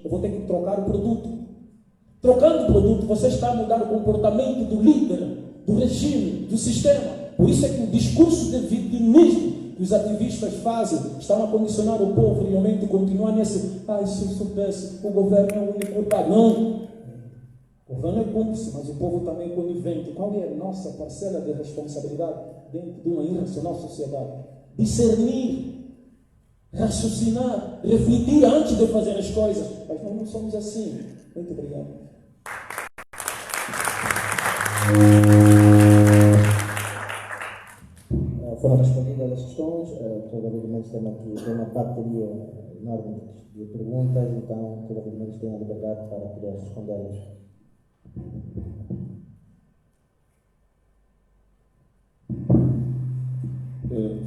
eu vou ter que trocar o produto. Trocando o produto, você está a mudar o comportamento do líder, do regime, do sistema. Por isso é que o discurso de vitimismo que os ativistas fazem estão a condicionar o povo realmente continuar nesse, se eu soubesse, o governo é o único culpado. Não. O governo é cúmplice, mas o povo também é conivente. Qual é a nossa parcela de responsabilidade dentro de uma irracional sociedade? Discernir, raciocinar, refletir antes de fazer as coisas. Mas nós não somos assim. Muito obrigado. Foram respondidas as questões, toda vez menos tem uma bateria enorme de perguntas, então toda vez menos tem a liberdade para poder respondê-las.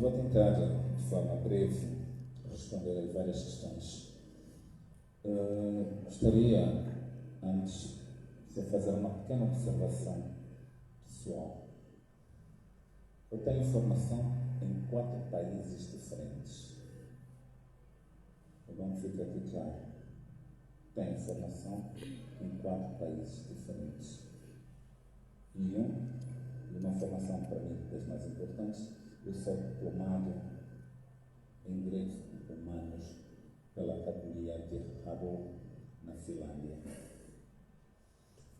Vou tentar, de forma breve, responder a várias questões. Gostaria, antes de fazer uma pequena observação pessoal. Eu tenho formação em 4 países diferentes. Vamos ficar aqui claro. Tenho formação em 4 países diferentes. E uma formação para mim das mais importantes, eu sou diplomado em Direitos Humanos pela Academia de Rabo, na Finlândia.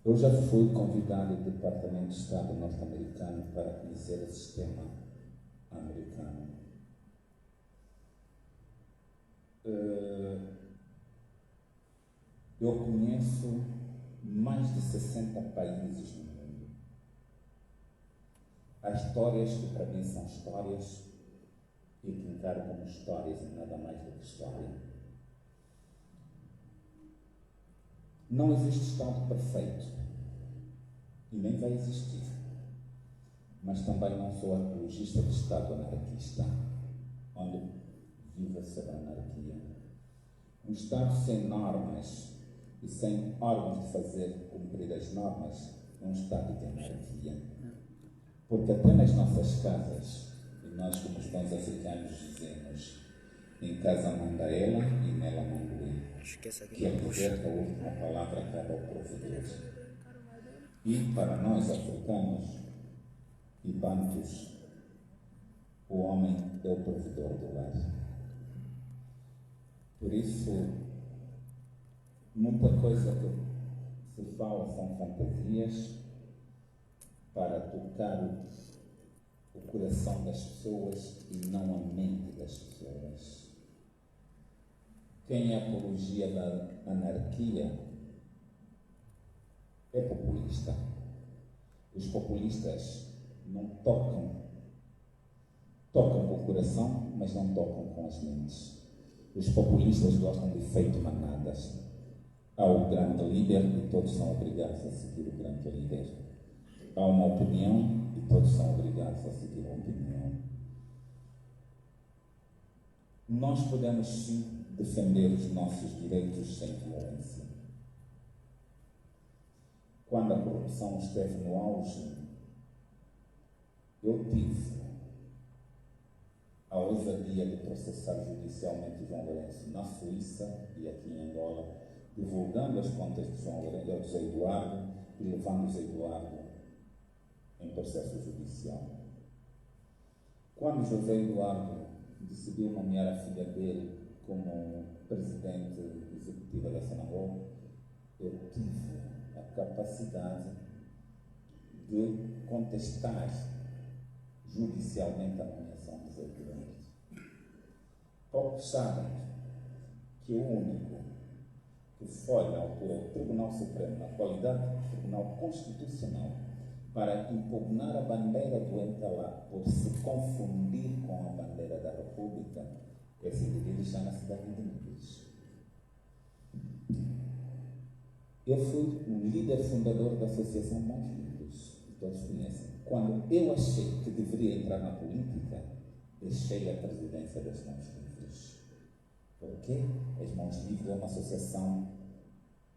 Eu já fui convidado do Departamento de Estado norte-americano para conhecer o sistema americano. Eu conheço mais de 60 países no mundo. Há histórias que para mim são histórias e que encaro como histórias e nada mais do que história. Não existe Estado perfeito e nem vai existir, mas também não sou apologista de Estado anarquista, onde vive sobre a anarquia. Um Estado sem normas e sem órgãos de fazer cumprir as normas é um Estado de anarquia. Porque até nas nossas casas, e nós como os bons africanos dizemos, em casa manda ela e nela manda ele. Que é poder que a última palavra cabe ao provedor. E para nós africanos e bantus, o homem é o provedor do lar. Por isso, muita coisa que se fala são fantasias para tocar o coração das pessoas e não a mente das pessoas. Quem é apologia da anarquia é populista. Os populistas não tocam com o coração, mas não tocam com as mentes. Os populistas gostam de feito manadas. Há o grande líder e todos são obrigados a seguir o grande líder. Há uma opinião e todos são obrigados a seguir a opinião. Nós podemos sim defender os nossos direitos sem violência. Quando a corrupção esteve no auge, eu tive a ousadia de processar judicialmente João Lourenço na Suíça e aqui em Angola, divulgando as contas de José Eduardo e levando José Eduardo em processo judicial. Quando José Eduardo decidiu nomear a filha dele como presidente executiva da Senagol, eu tive a capacidade de contestar judicialmente a nomeação de José Eduardo. Poucos sabem que o único que foi na altura o Tribunal Supremo, na qualidade de Tribunal Constitucional, para impugnar a bandeira do MPLA por se confundir com a bandeira da República, esse indivíduo está na cidade de Níveis. Eu fui um líder fundador da Associação Mãos Livres, que todos conhecem. Quando eu achei que deveria entrar na política, deixei a presidência das Mãos Livres. Por quê? As Mãos Livres é uma associação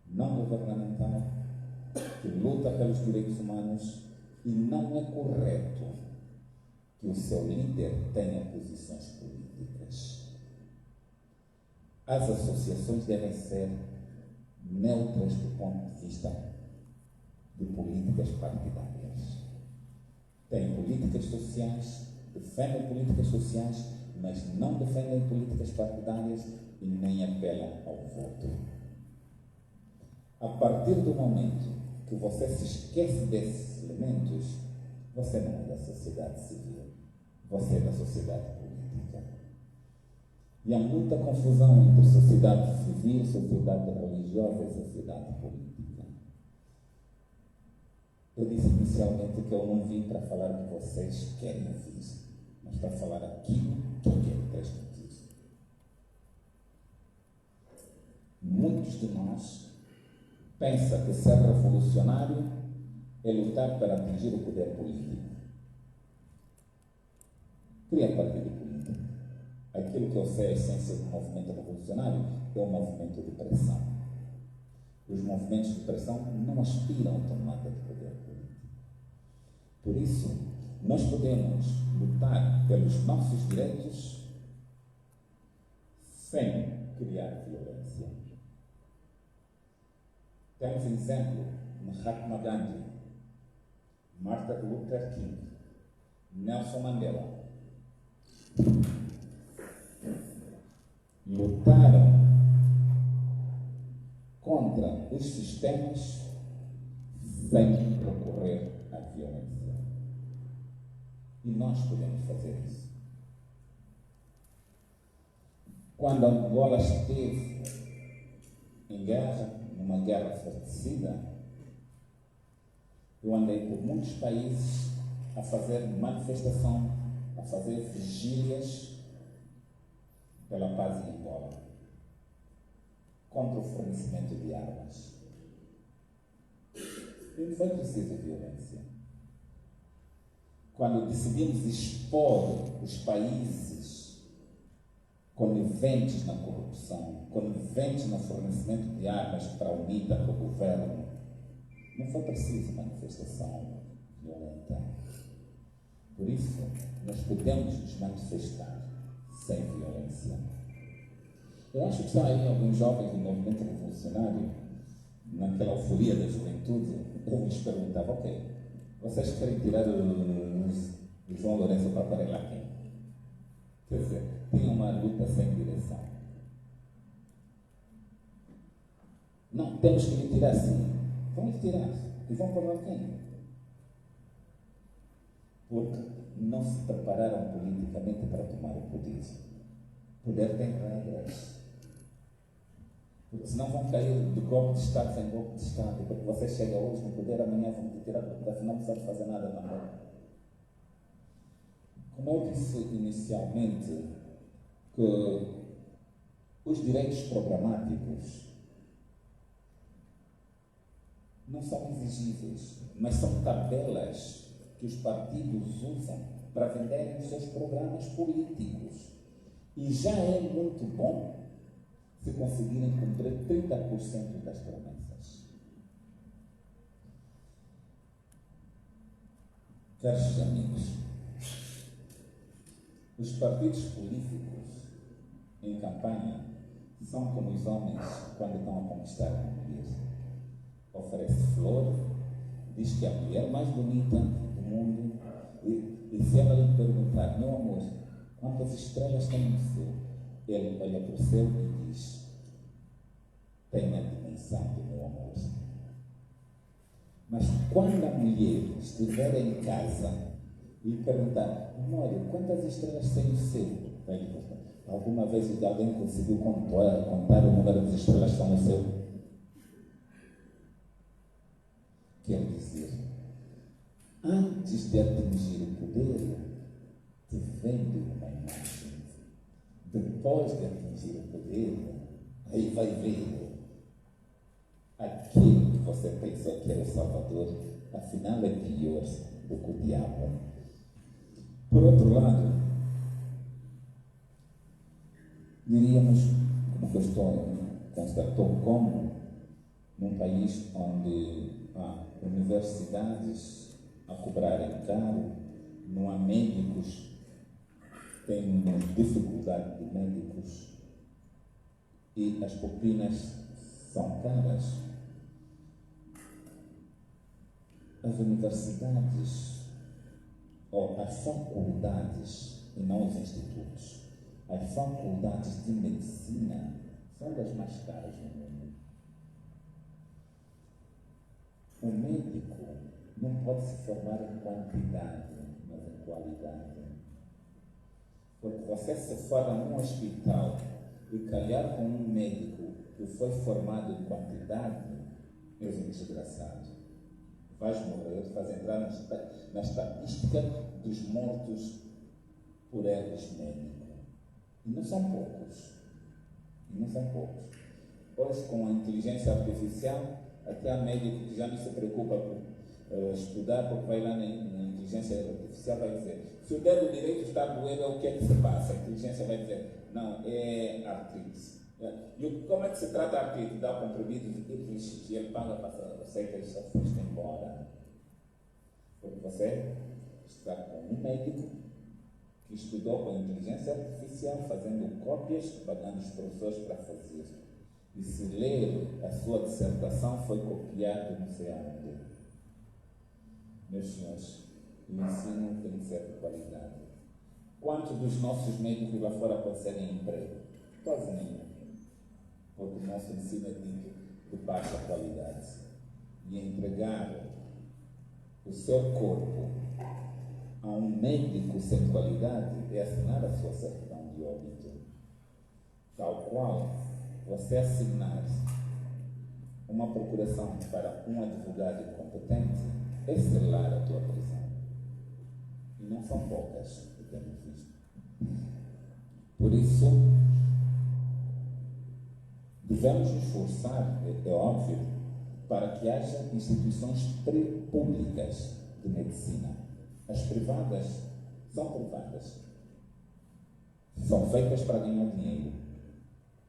não governamental que luta pelos direitos humanos e não é correto que o seu líder tenha posições políticas. As associações devem ser neutras do ponto de vista de políticas partidárias. Têm políticas sociais, defendem políticas sociais, mas não defendem políticas partidárias e nem apelam ao voto. A partir do momento que você se esquece desses elementos, você não é da sociedade civil, você é da sociedade política. E há muita confusão entre sociedade civil, sociedade religiosa e sociedade política. Eu disse inicialmente que eu não vim para falar o que vocês querem ouvir, mas para falar aquilo que eu quero transmitir. Muitos de nós pensam que ser revolucionário é lutar para atingir o poder político. Criar partido político. Aquilo que eu sei, a essência do movimento revolucionário é um movimento de pressão. Os movimentos de pressão não aspiram a tomada de poder político. Por isso, nós podemos lutar pelos nossos direitos sem criar violência. Temos exemplo Mahatma Gandhi, Martin Luther King, Nelson Mandela. Lutaram contra os sistemas sem recorrer à violência. E nós podemos fazer isso. Quando Angola esteve em guerra, numa guerra fratricida, eu andei por muitos países a fazer manifestação, a fazer vigílias pela paz em Angola, contra o fornecimento de armas. E não foi preciso violência. Quando decidimos expor os países coniventes na corrupção, coniventes no fornecimento de armas para a UNITA, para o governo, não foi preciso manifestação violenta. Por isso, nós podemos nos manifestar sem violência. Eu acho que estão aí alguns jovens do movimento revolucionário, naquela euforia da juventude, eu lhes perguntava, ok, vocês querem tirar o João Lourenço para aparelhar quem? Quer dizer, tinha uma luta sem direção. Não, temos que lhe tirar sim. Vamos tirar. E vão para quem? Porque não se prepararam politicamente para tomar o poder. O poder tem regras. Porque senão vão cair de golpe de Estado em golpe de Estado. Porque você chega hoje no poder, amanhã vão te tirar do poder, afinal não sabe fazer nada na mão. Como eu disse inicialmente, que os direitos programáticos não são exigíveis, mas são tabelas que os partidos usam para venderem os seus programas políticos. E já é muito bom se conseguirem cumprir 30% das promessas. Caros amigos, os partidos políticos em campanha são como os homens quando estão a conquistar uma mulher. Oferece flor, diz que é a mulher mais bonita do mundo, e se ela lhe perguntar, meu amor, quantas estrelas tem no céu? Ele olha para o céu e diz, tenha a dimensão do meu amor. Mas quando a mulher estiver em casa e perguntar, amor, quantas estrelas tem no céu? Alguma vez alguém conseguiu contar o número de estrelas que estão no céu? Quer dizer, antes de atingir o poder, te vende uma imagem. Depois de atingir o poder, aí vai ver aquilo que você pensou que era o Salvador, afinal é pior do que o diabo. Por outro lado, diríamos, como Gastão constatou, como num país onde há universidades a cobrarem caro, não há médicos, tem dificuldade de médicos e as propinas são caras. As universidades, ou as faculdades, e não os institutos, as faculdades de medicina são das mais caras no mundo. O médico não pode se formar em quantidade, mas em qualidade. Porque você se forma num hospital e calhar com um médico que foi formado em quantidade, és um desgraçado. Vais morrer, vais entrar na estatística dos mortos por erros médicos. E não são poucos. Hoje, com a inteligência artificial, até há médico que já não se preocupa por estudar, porque vai lá na inteligência artificial e vai dizer: se o dedo direito está a doer, o que é que se passa? A inteligência vai dizer: não, é artrite. E como é que se trata a artrite? Dá o comprimido e ele paga para você que ele só foi embora. Porque você está com um médico que estudou com a inteligência artificial, fazendo cópias, pagando os professores para fazer. E se ler a sua dissertação, foi copiado não sei aonde. Meus senhores, o ensino tem que ser de qualidade. Quantos dos nossos médicos lá fora conseguem emprego? Quase nenhum. Porque o nosso ensino é dito de baixa qualidade. E entregar o seu corpo a um médico sem qualidade é assinar a sua certidão de óbito. Tal qual você assinar uma procuração para um advogado incompetente é selar a tua prisão. E não são poucas que temos visto. Por isso, devemos nos esforçar, é óbvio, para que haja instituições públicas de medicina. As privadas são privadas. São feitas para ganhar dinheiro.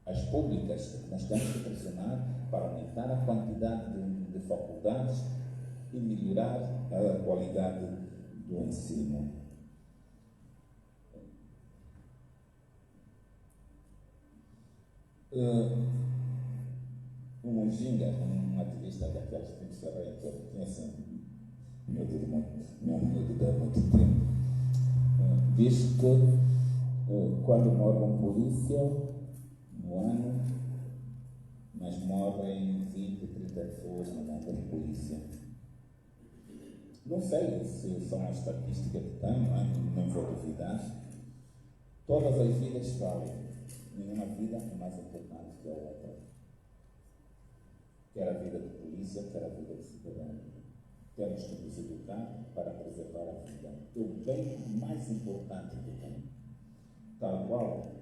As públicas, nós temos que pressionar para aumentar a quantidade de faculdades e melhorar a qualidade do ensino. O Munjinga, um ativista daqueles que tinha assim, meu Deus, há muito tempo, diz que quando morre um polícia no ano, mas morrem 20, 30 pessoas na mão da polícia. Não sei se são as estatísticas que tem, não vou duvidar. Todas as vidas valem. Nenhuma vida é mais importante que a outra. Quer a vida de polícia, quer a vida de cidadão. Temos que nos educar para preservar a vida. É o bem mais importante que tem. Tal qual,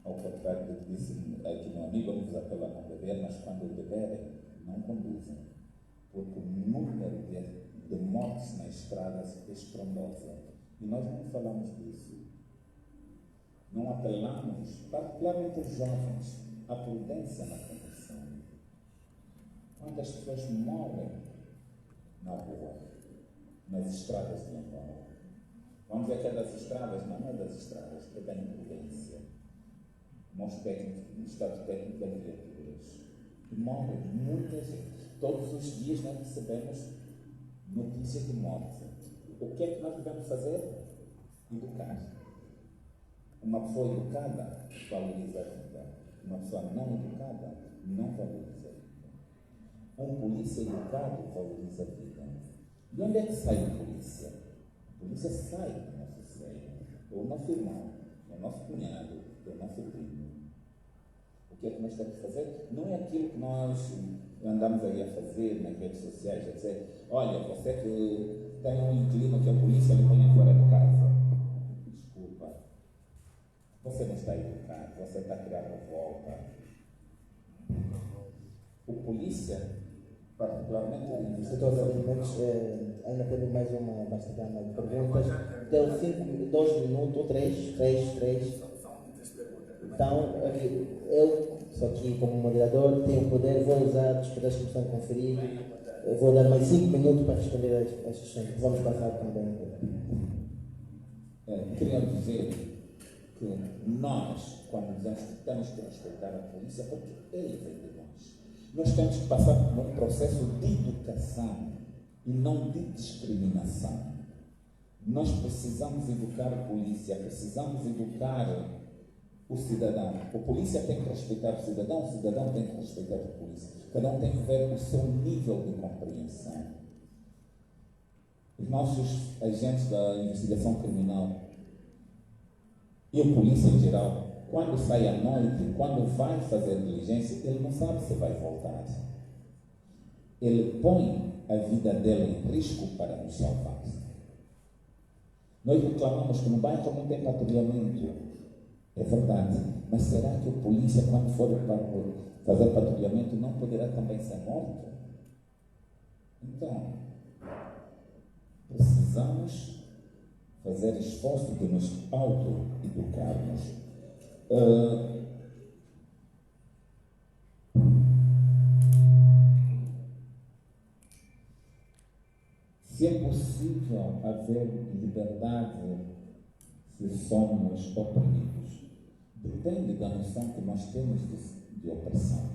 ao contrário do que disse aqui meu amigo, não vos apelo a não beber, mas quando beberem, não conduzem. Porque o número de mortes nas estradas é estrondoso. E nós não falamos disso. Não apelamos, particularmente os jovens, à prudência na condução. Quantas pessoas morrem na rua, nas estradas de Angola? Vamos dizer que é das estradas? Não é das estradas, é da imprudência. Nosso técnico, o estado técnico das viaturas. Morre muita gente. Todos os dias nós recebemos notícias de morte. O que é que nós devemos fazer? Educar. Uma pessoa educada valoriza a vida. Uma pessoa não educada não valoriza a vida. Um polícia educado valoriza a vida. De onde é que sai a polícia? A polícia sai do nosso seio. É o nosso irmão, é o nosso cunhado, é o nosso primo. O que é que nós temos que fazer? Não é aquilo que nós andamos aí a fazer nas redes sociais, a dizer: olha, você que tem um inquilino que a polícia lhe põe fora de casa. Desculpa. Você não está educado, você está a criar revolta. O polícia, particularmente... Doutor Alimentos, ainda temos mais uma basta gama de perguntas. Deu 2 minutos, ou 3. Então, eu, só que como moderador, tenho o poder, vou usar os poderes que me estão conferidos. Vou dar mais 5 minutos para responder às questões. Vamos passar também. Queria dizer que nós, quando dizemos que temos que respeitar a polícia, porque ele vem de nós. Nós temos que passar por um processo de educação e não de discriminação. Nós precisamos educar a polícia, precisamos educar o cidadão. A polícia tem que respeitar o cidadão tem que respeitar a polícia. Cada um tem que ver o seu nível de compreensão. Os nossos agentes da investigação criminal e a polícia em geral, quando sai à noite, quando vai fazer diligência, ele não sabe se vai voltar. Ele põe a vida dele em risco para nos salvar. Nós reclamamos que no bairro não tem patrulhamento. É verdade. Mas será que o polícia, quando for fazer patrulhamento, não poderá também ser morto? Então, precisamos fazer esforço de nos auto-educarmos. Se é possível haver liberdade se somos oprimidos, depende da noção que nós temos de opressão.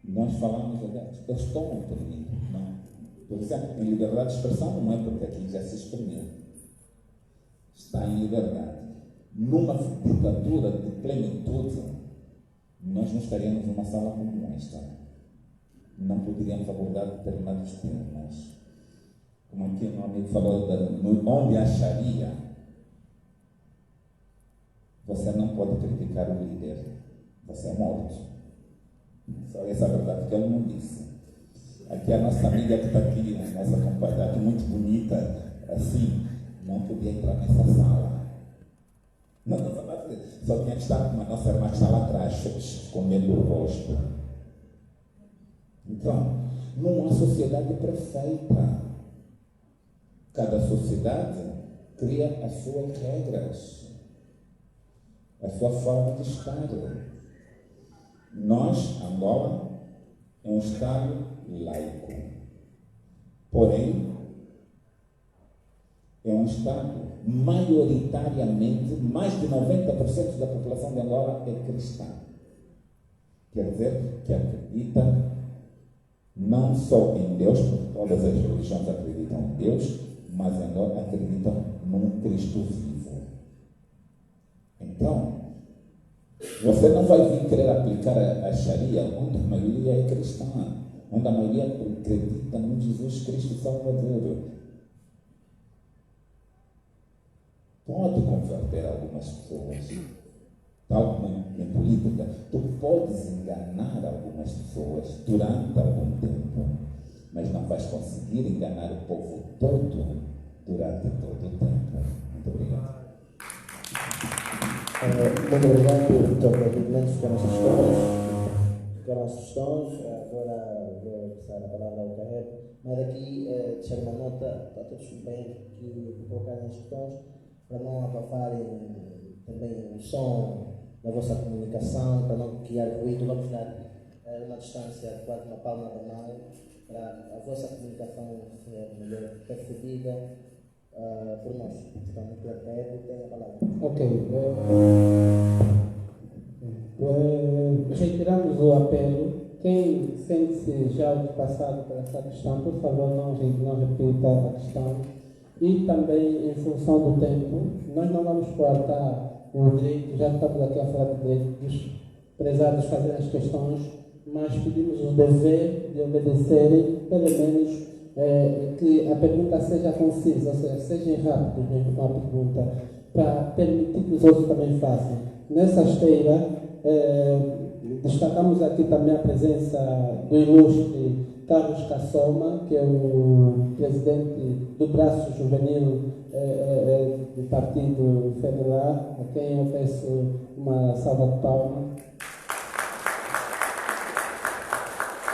Nós falamos, aliás, eu estou oprimido, não? Por exemplo, em liberdade de expressão não é porque aqui já se exprimiu. Está em liberdade. Numa ditadura de plenitude, nós não estaríamos numa sala como esta. Não poderíamos abordar determinados temas. Como aqui um amigo falou, onde há Sharia, você não pode criticar o líder. Você é morto. Só essa é a verdade que ele não disse. Aqui a nossa amiga que está aqui, a nossa companheira, muito bonita, assim, não podia entrar nessa sala. Não, só tinha que estar com a nossa irmã que está lá atrás, escondendo o rosto. Então, não há sociedade perfeita. Cada sociedade cria as suas regras, a sua forma de estar. Nós, Angola, é um Estado laico. Porém, é um Estado maioritariamente, mais de 90% da população de Angola é cristã. Quer dizer, que acredita não só em Deus, porque todas as religiões acreditam em Deus, mas agora acreditam num Cristo vivo. Então, você não vai vir querer aplicar a Sharia onde a maioria é cristã, onde a maioria acredita num Jesus Cristo Salvador. Pode converter algumas pessoas, tal como em política, tu podes enganar algumas pessoas durante algum tempo, mas não vais conseguir enganar o povo todo durante todo o tempo. Muito obrigado. Muito obrigado, Dr. David Mendes, pelas sugestões. Agora vou passar a palavra ao Carrego. Mas aqui, deixar uma nota para todos bem que colocarem as questões, para não abafarem também o som da vossa comunicação, para não criar ruído. Vamos dar uma distância de quase uma palma da mão, para a vossa comunicação ser melhor percebida por nós. Então, o Carrego tem a palavra. Ok. Reiteramos o apelo. Quem sente-se já ultrapassado por essa questão, por favor, não repita a questão. E também, em função do tempo, nós não vamos coartar o direito, já que estamos aqui a falar de direito, dos prezados fazer as questões, mas pedimos o dever de obedecerem, pelo menos, que a pergunta seja concisa, ou seja, sejam rápidos mesmo com a pergunta, para permitir que os outros também façam. Nessa esteira, destacamos aqui também a presença do ilustre Carlos Cassoma, que é o presidente do braço juvenil do Partido Federal, a quem eu peço uma salva de palmas.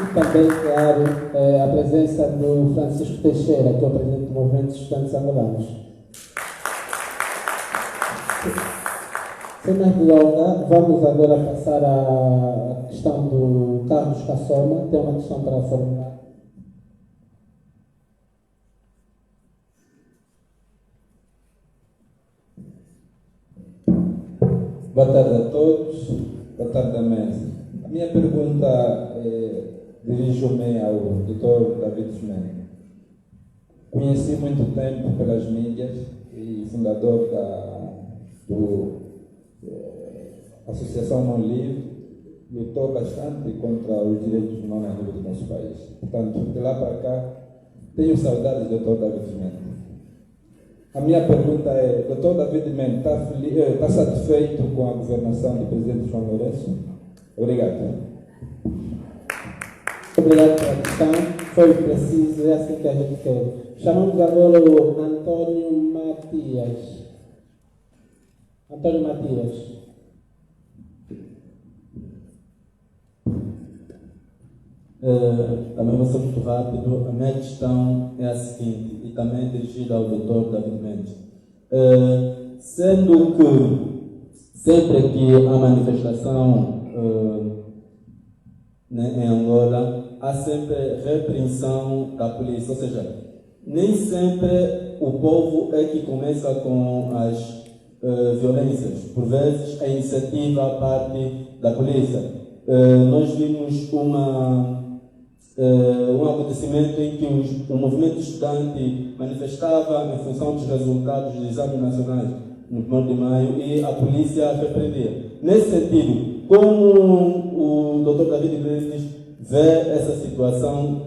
E também, claro, a presença do Francisco Teixeira, que é o presidente do Movimento dos Estudantes Angolanos. Sem mais delongas, vamos agora passar à questão do Carlos Cassoma. Tem uma questão para formular. Boa tarde a todos. Boa tarde à mesa. A minha pergunta dirijo-me ao Dr. David Fernandes. Conheci muito tempo pelas mídias e fundador da Associação Não Livre, lutou bastante contra os direitos humanos a nível do nosso país. Portanto, de lá para cá, tenho saudades do Dr. David Mendes. A minha pergunta é, Dr. David Mendes está satisfeito com a governação do presidente João Lourenço? Obrigado. Obrigado pela questão. Foi preciso, é assim que a gente quer. Chamamos agora o Antônio Matias. Antônio Matias. Também vou ser muito rápido. A minha questão é a seguinte, e também dirigida ao Dr. David Mendes. Sendo que sempre que há manifestação em Angola, há sempre repreensão da polícia, ou seja, nem sempre o povo é que começa com as violências. Por vezes, a iniciativa a parte da polícia. Nós vimos um acontecimento em que o movimento estudante manifestava em função dos resultados dos exames nacionais no 1º de maio e a polícia repreendia. Nesse sentido, como o Dr. David Mendes vê essa situação,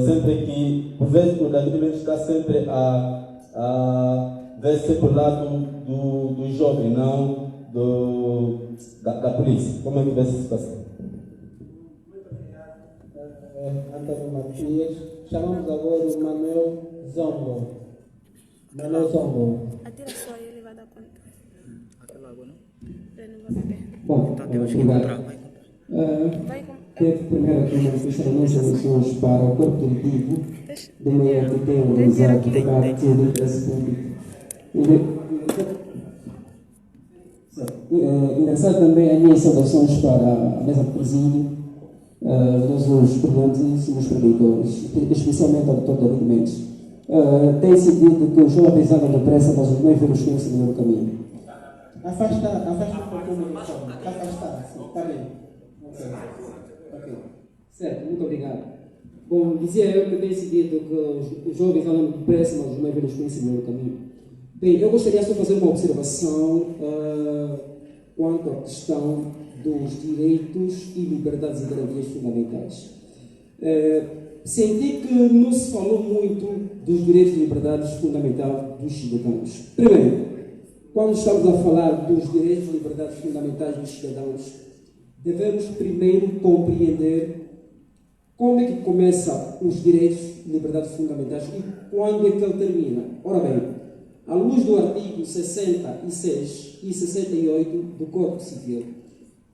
sempre que, por vezes, o David Mendes está sempre a ver-se por lado do jovem, não da polícia. Como é que vê essa situação? Antônio Matias. Chamamos agora o Manuel Zongo. Manuel Zongo. Atira só e ele vai dar conta. Aquela água, não? Ele não vai beber. Bom, obrigado. Teve primeiro aqui manifestações e eleições para o corpo diretivo de manhã que tem organizado o debate de interesse público. Engraçado também as minhas saudações para a mesa de presídio, dos presentes e dos servidores, especialmente ao Dr. David Mendes. Tem-se dito que os jovens andam depressa, mas os mais velhos conhecem o mesmo caminho. Afasta um pouquinho o microfone. Afasta, sim, está bem. Ok. Certo, muito obrigado. Bom, dizia eu que tem-se dito que os jovens andam depressa, mas os mais velhos conhecem o mesmo caminho. Bem, eu gostaria só de fazer uma observação quanto à questão dos direitos e liberdades e garantias fundamentais. Senti que não se falou muito dos direitos e liberdades fundamentais dos cidadãos. Primeiro, quando estamos a falar dos direitos e liberdades fundamentais dos cidadãos, devemos primeiro compreender como é que começam os direitos e liberdades fundamentais e quando é que ele termina. Ora bem, à luz do artigo 66 e 68 do Código Civil,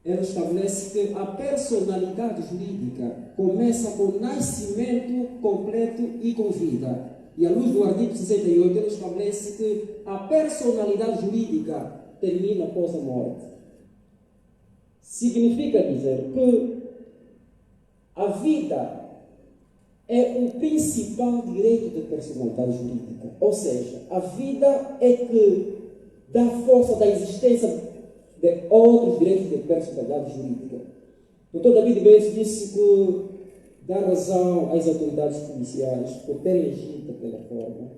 ela estabelece que a personalidade jurídica começa com o nascimento completo e com vida. E à luz do artigo 68, ela estabelece que a personalidade jurídica termina após a morte. Significa dizer que a vida é o principal direito de personalidade jurídica. Ou seja, a vida é que dá força da existência de outros direitos de personalidade jurídica. O Dr. David Mendes disse que dá razão às autoridades policiais por terem agido daquela forma.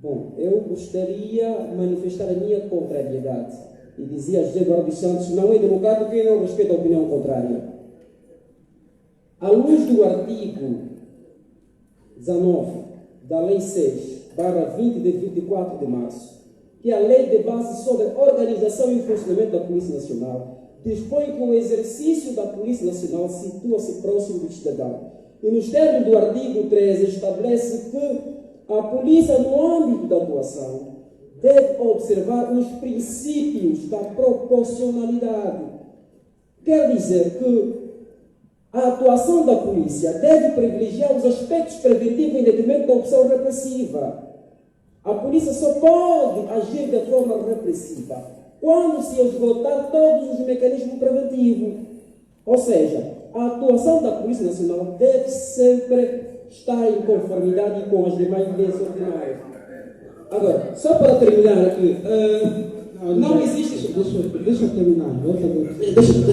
Bom, eu gostaria de manifestar a minha contrariedade. E dizia José Eduardo dos Santos, não é democrático quem não respeita a opinião contrária. À luz do artigo 19 da Lei 6/20 de 24 de março, que é a lei de base sobre a organização e funcionamento da Polícia Nacional, dispõe que o exercício da Polícia Nacional situa-se próximo do cidadão. E nos termos do artigo 13 estabelece que a polícia, no âmbito da atuação, deve observar os princípios da proporcionalidade. Quer dizer que a atuação da polícia deve privilegiar os aspectos preventivos em detrimento da opção repressiva. A polícia só pode agir de forma repressiva quando se esgotar todos os mecanismos preventivos. Ou seja, a atuação da Polícia Nacional deve sempre estar em conformidade com as demais leis ordinárias. Agora, só para terminar aqui, Não existe. Deixa eu terminar. Deixa eu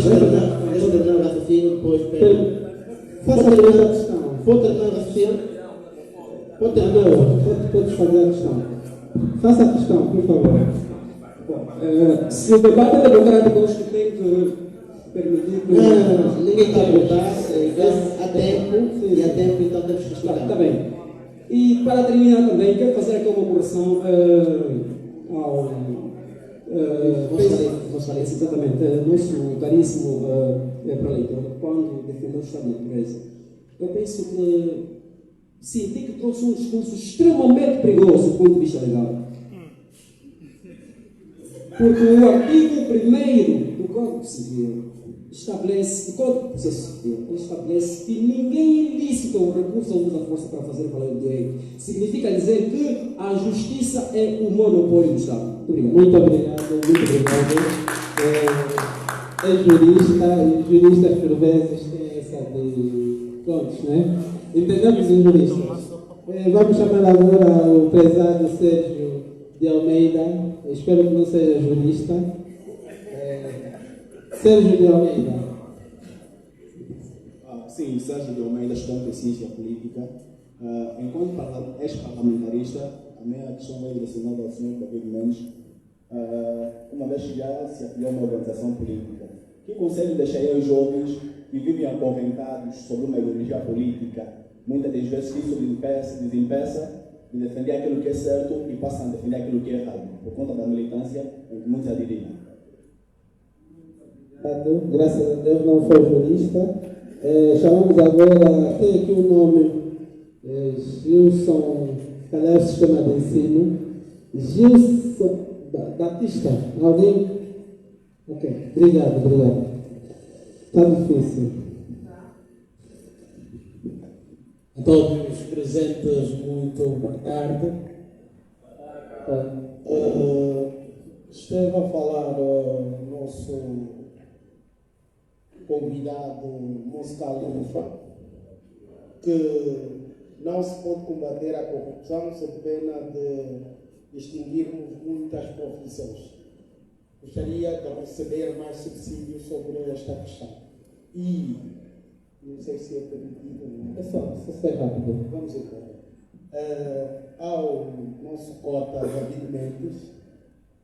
terminar o raciocínio, depois Faça a questão. Vou terminar o raciocínio. Podes fazer a questão. Faça a questão, por favor. Se o debate é democrático, acho que tem que permitir que... Não, ninguém está a votar, há tempo, e há tempo, então temos que explicar. Está bem. E para terminar também, quero fazer aqui uma correção ao... exatamente, nosso caríssimo preletor, quando defendeu o Estado de natureza. Eu penso que senti que trouxe um discurso extremamente perigoso do ponto de vista legal. Porque o artigo 1º do Código Civil estabelece que ninguém ilícito ou recurso usa a força para fazer valer o direito. Significa dizer que a justiça é o monopólio do Estado. Muito obrigado. É jurista, e juristas por vezes têm essa de... Prontos, né? Entendemos os juristas. Vamos chamar agora o prezado Sérgio de Almeida. Espero que não seja jurista. Sérgio de Almeida. Sim, Sérgio de Almeida, estudante de ciência política. Enquanto ex-parlamentarista, a minha questão vai direcionada ao senhor David Mendes. Uma vez que já se afiliou a uma organização política, que conselho deixaria aos jovens que vivem acorrentados sobre uma ideologia política? Muitas das vezes isso desimpeça de defender aquilo que é certo e passam a defender aquilo que é errado, por conta da militância em que muitos aderiram. Graças a Deus não foi jurista. Chamamos agora, tem aqui o nome, Gilson, calhar o sistema de ensino. Gilson Batista, alguém? Ok, obrigado. Está difícil. Então, os presentes, muito boa tarde. Esteve a falar nosso convidado Moço Califa que não se pode combater a corrupção sob pena de extinguirmos muitas profissões. Gostaria de receber mais subsídios sobre esta questão. E não sei se é permitido. É só ser rápido. Vamos embora. Ao nosso cota David Mendes,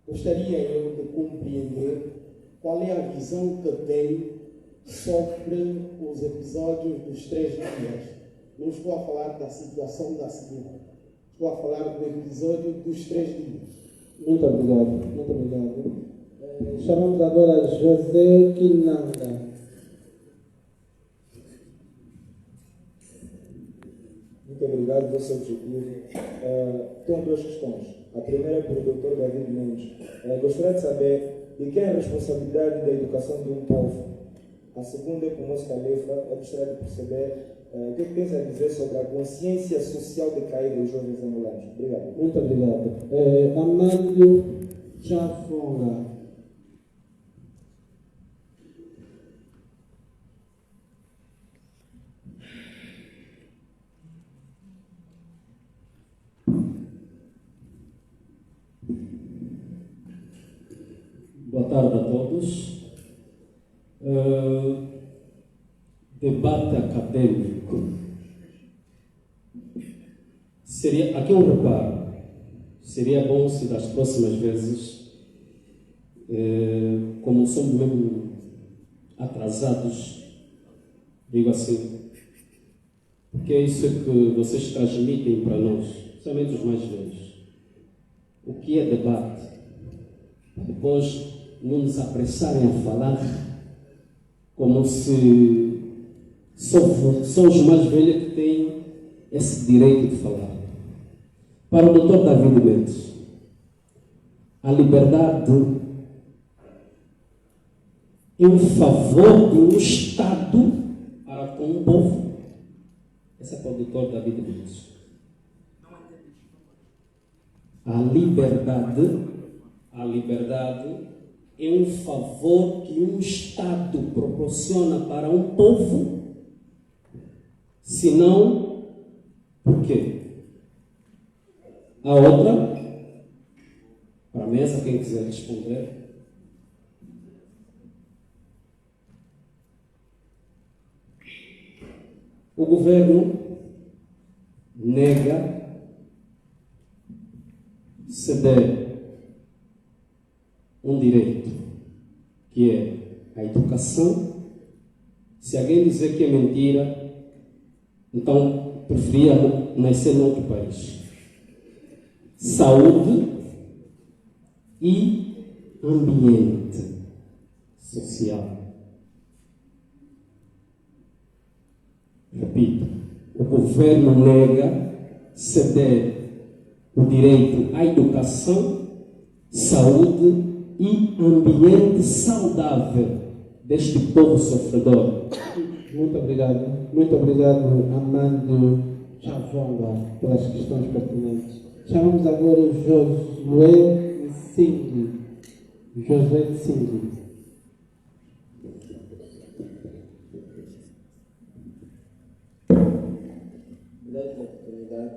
gostaria eu de compreender qual é a visão que tem sobre os episódios dos 3 dias. Não estou a falar da situação da segunda. Estou a falar do episódio dos 3 dias. Muito obrigado. Chamamos agora José Quinanda. Muito obrigado pelo seu objetivo. Tenho 2 questões. A primeira é para o Dr. David Mendes. Gostaria de saber de quem é a responsabilidade da educação de um povo. A segunda é para o Moço Califa. Eu gostaria de perceber o que tens a dizer sobre a consciência social decaída dos jovens angolanos. Obrigado. Muito obrigado. Amândio Chafonga. Boa tarde a todos. Debate acadêmico. Aqui um reparo. Seria bom se das próximas vezes, como somos mesmo atrasados, digo assim, porque é isso que vocês transmitem para nós, principalmente os mais velhos. O que é debate? Depois não nos apressarem a falar como se são os mais velhos que têm esse direito de falar. Para o Dr. David Mendes, a liberdade é um favor de um Estado para com um povo. Esse é para o Dr. David Mendes. A liberdade é um favor que um Estado proporciona para um povo, senão, por quê? A outra, Para a mesa, quem quiser responder. O governo nega ceder um direito, que é a educação. Se alguém dizer que é mentira, então preferia nascer em outro país. Saúde e ambiente social. Repito, o governo nega ceder o direito à educação, saúde e ambiente saudável deste povo sofredor. Muito obrigado, Amando Chavonga, pelas questões pertinentes. Chamamos agora o Josué Singh. Josué Singh. Obrigado pela oportunidade.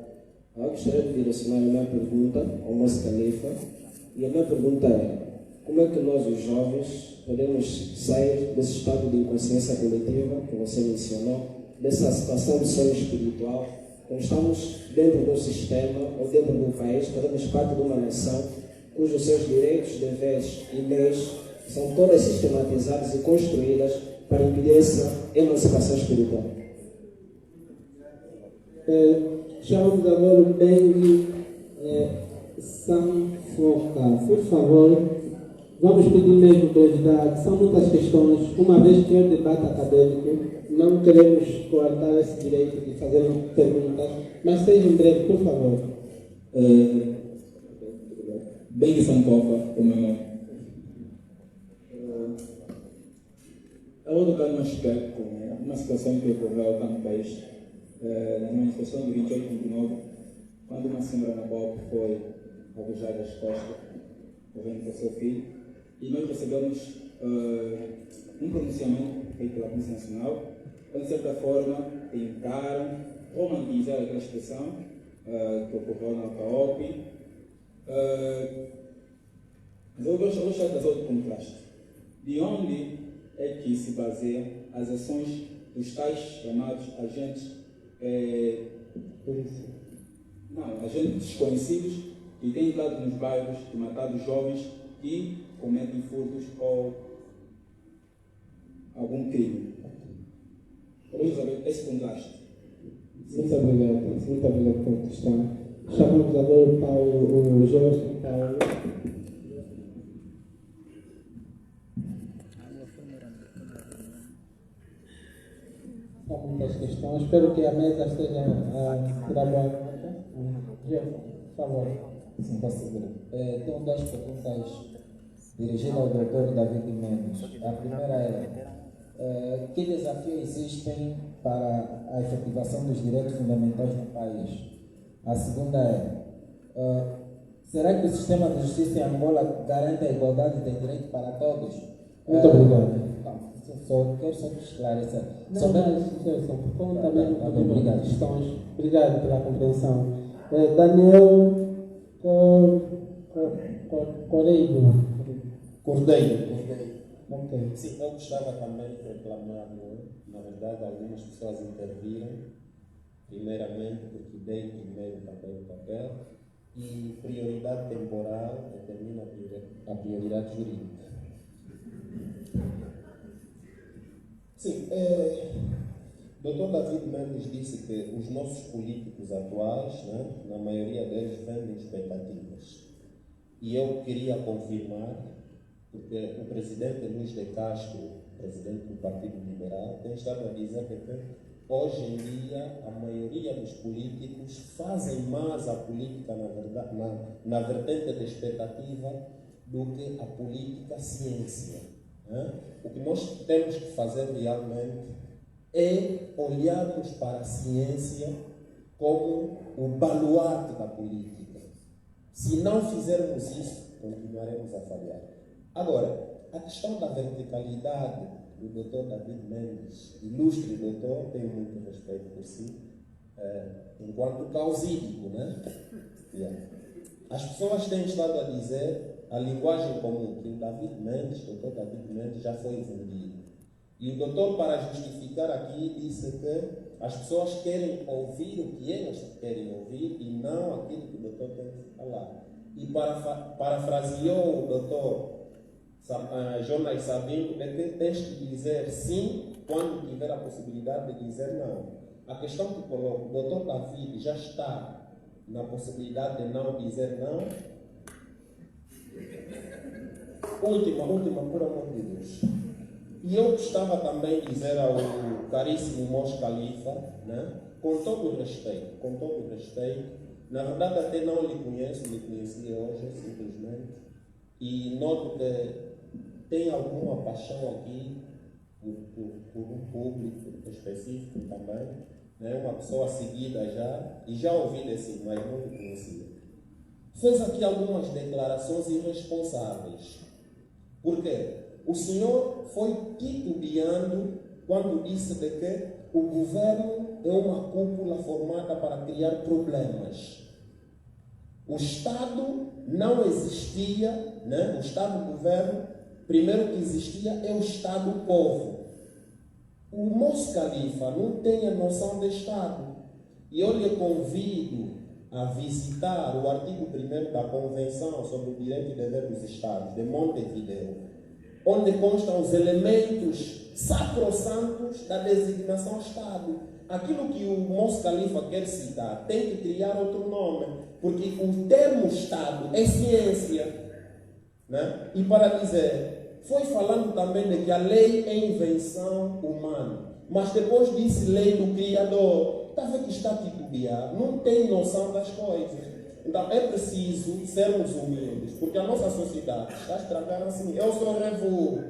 Eu gostaria de direcionar a minha pergunta ao nosso Califa. E a minha pergunta é: como é que nós, os jovens, podemos sair desse estado de inconsciência coletiva que você mencionou, dessa situação de sono espiritual, quando estamos dentro de um sistema ou dentro de um país, fazemos parte de uma nação cujos seus direitos, deveres e leis são todas sistematizadas e construídas para impedir essa emancipação espiritual? Chamamos agora o Bengue Sanfoca. Por favor, vamos pedir mesmo brevidade. São muitas questões. Uma vez que é um debate acadêmico, não queremos coartar esse direito de fazer perguntas, mas seja em breve, por favor. Bengue Sanfoca, o meu nome. Eu vou tocar num aspecto, uma situação que ocorreu aqui no país, na manifestação de 28 de 29, quando uma senhora na BOP foi alvejada às costas, correndo para o seu filho, e nós recebemos um pronunciamento feito pela Polícia Nacional, onde, de certa forma, tentaram romantizar aquela expressão que ocorreu na CAOP. Mas eu gostaria de trazer outro contraste. De onde é que se baseiam as ações dos tais chamados agentes agentes desconhecidos que têm entrado nos bairros e matado jovens que cometem furtos ou algum crime? Vamos saber esse contraste. Muito obrigado pela questão. Chamamos agora o Jorge Paulo. Há muitas questões. Espero que a mesa esteja a tirar boa conta. Por favor. Sim, posso seguir. Tenho duas perguntas dirigidas ao Dr. David Mendes. A primeira é: que desafios existem para a efetivação dos direitos fundamentais no país? A segunda é: será que o sistema de justiça em Angola garante a igualdade de direito para todos? Muito obrigado. Quero só esclarecer. Obrigado. Questões. Obrigado pela compreensão. Daniel Cordeiro. Okay. Sim, eu gostava também de reclamar, na verdade, algumas pessoas interviram, primeiramente porque dei primeiro também o papel, e prioridade temporal determina a prioridade jurídica. Sim, Dr. David Mendes disse que os nossos políticos atuais, na maioria deles, vendem expectativas. E eu queria confirmar, porque o presidente Luís de Castro, presidente do Partido Liberal, tem estado a dizer que hoje em dia a maioria dos políticos fazem mais a política na vertente da expectativa do que a política ciência. O que nós temos que fazer realmente é olharmos para a ciência como o baluarte da política. Se não fizermos isso, continuaremos a falhar. Agora, a questão da verticalidade do Dr. David Mendes, ilustre doutor, tenho muito respeito por si, enquanto causídico, As pessoas têm estado a dizer a linguagem comum, que o David Mendes, o Dr. David Mendes, já foi vendido. E o doutor, para justificar aqui, disse que as pessoas querem ouvir o que elas querem ouvir e não aquilo que o doutor tem que falar. E parafraseou o doutor Jonas Sabino, é que tens que dizer sim quando tiver a possibilidade de dizer não. A questão que coloco, o doutor David já está na possibilidade de não dizer não. Última, por amor de Deus. E eu gostava também de dizer ao caríssimo Mos Khalifa, né, com todo o respeito, na verdade até não lhe conheço, lhe conheci hoje, simplesmente, e noto que tem alguma paixão aqui por um público específico também, né, uma pessoa seguida já, e já ouvi desse, mas não lhe conhecia. Fez aqui algumas declarações irresponsáveis. Por quê? O senhor foi titubeando quando disse de que o governo é uma cúpula formada para criar problemas. O Estado não existia, né? O Estado-governo, primeiro que existia é o Estado-povo. O Mos Khalifa não tem a noção de Estado. E eu lhe convido a visitar o artigo 1º da Convenção sobre o Direito e Dever dos Estados, de Montevideo, onde constam os elementos sacrossantos da designação Estado. Aquilo que o Mos Khalifa quer citar tem que criar outro nome, porque o termo Estado é ciência. Né? E para dizer, foi falando também de que a lei é invenção humana, mas depois disse lei do Criador. Está a ver que está a titubear, não tem noção das coisas. Então é preciso sermos humildes, porque a nossa sociedade está a estragar assim. Eu sou revuo,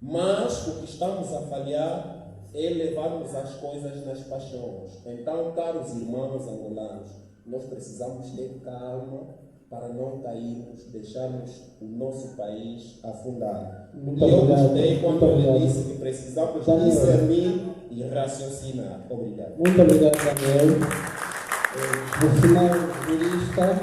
mas o que estamos a falhar é levarmos as coisas nas paixões. Então, caros irmãos angolanos, nós precisamos ter calma para não cairmos, deixarmos o nosso país afundar. E eu gostei quando ele disse que precisamos discernir e raciocinar. Obrigado. Muito obrigado, Daniel. No final, juristas,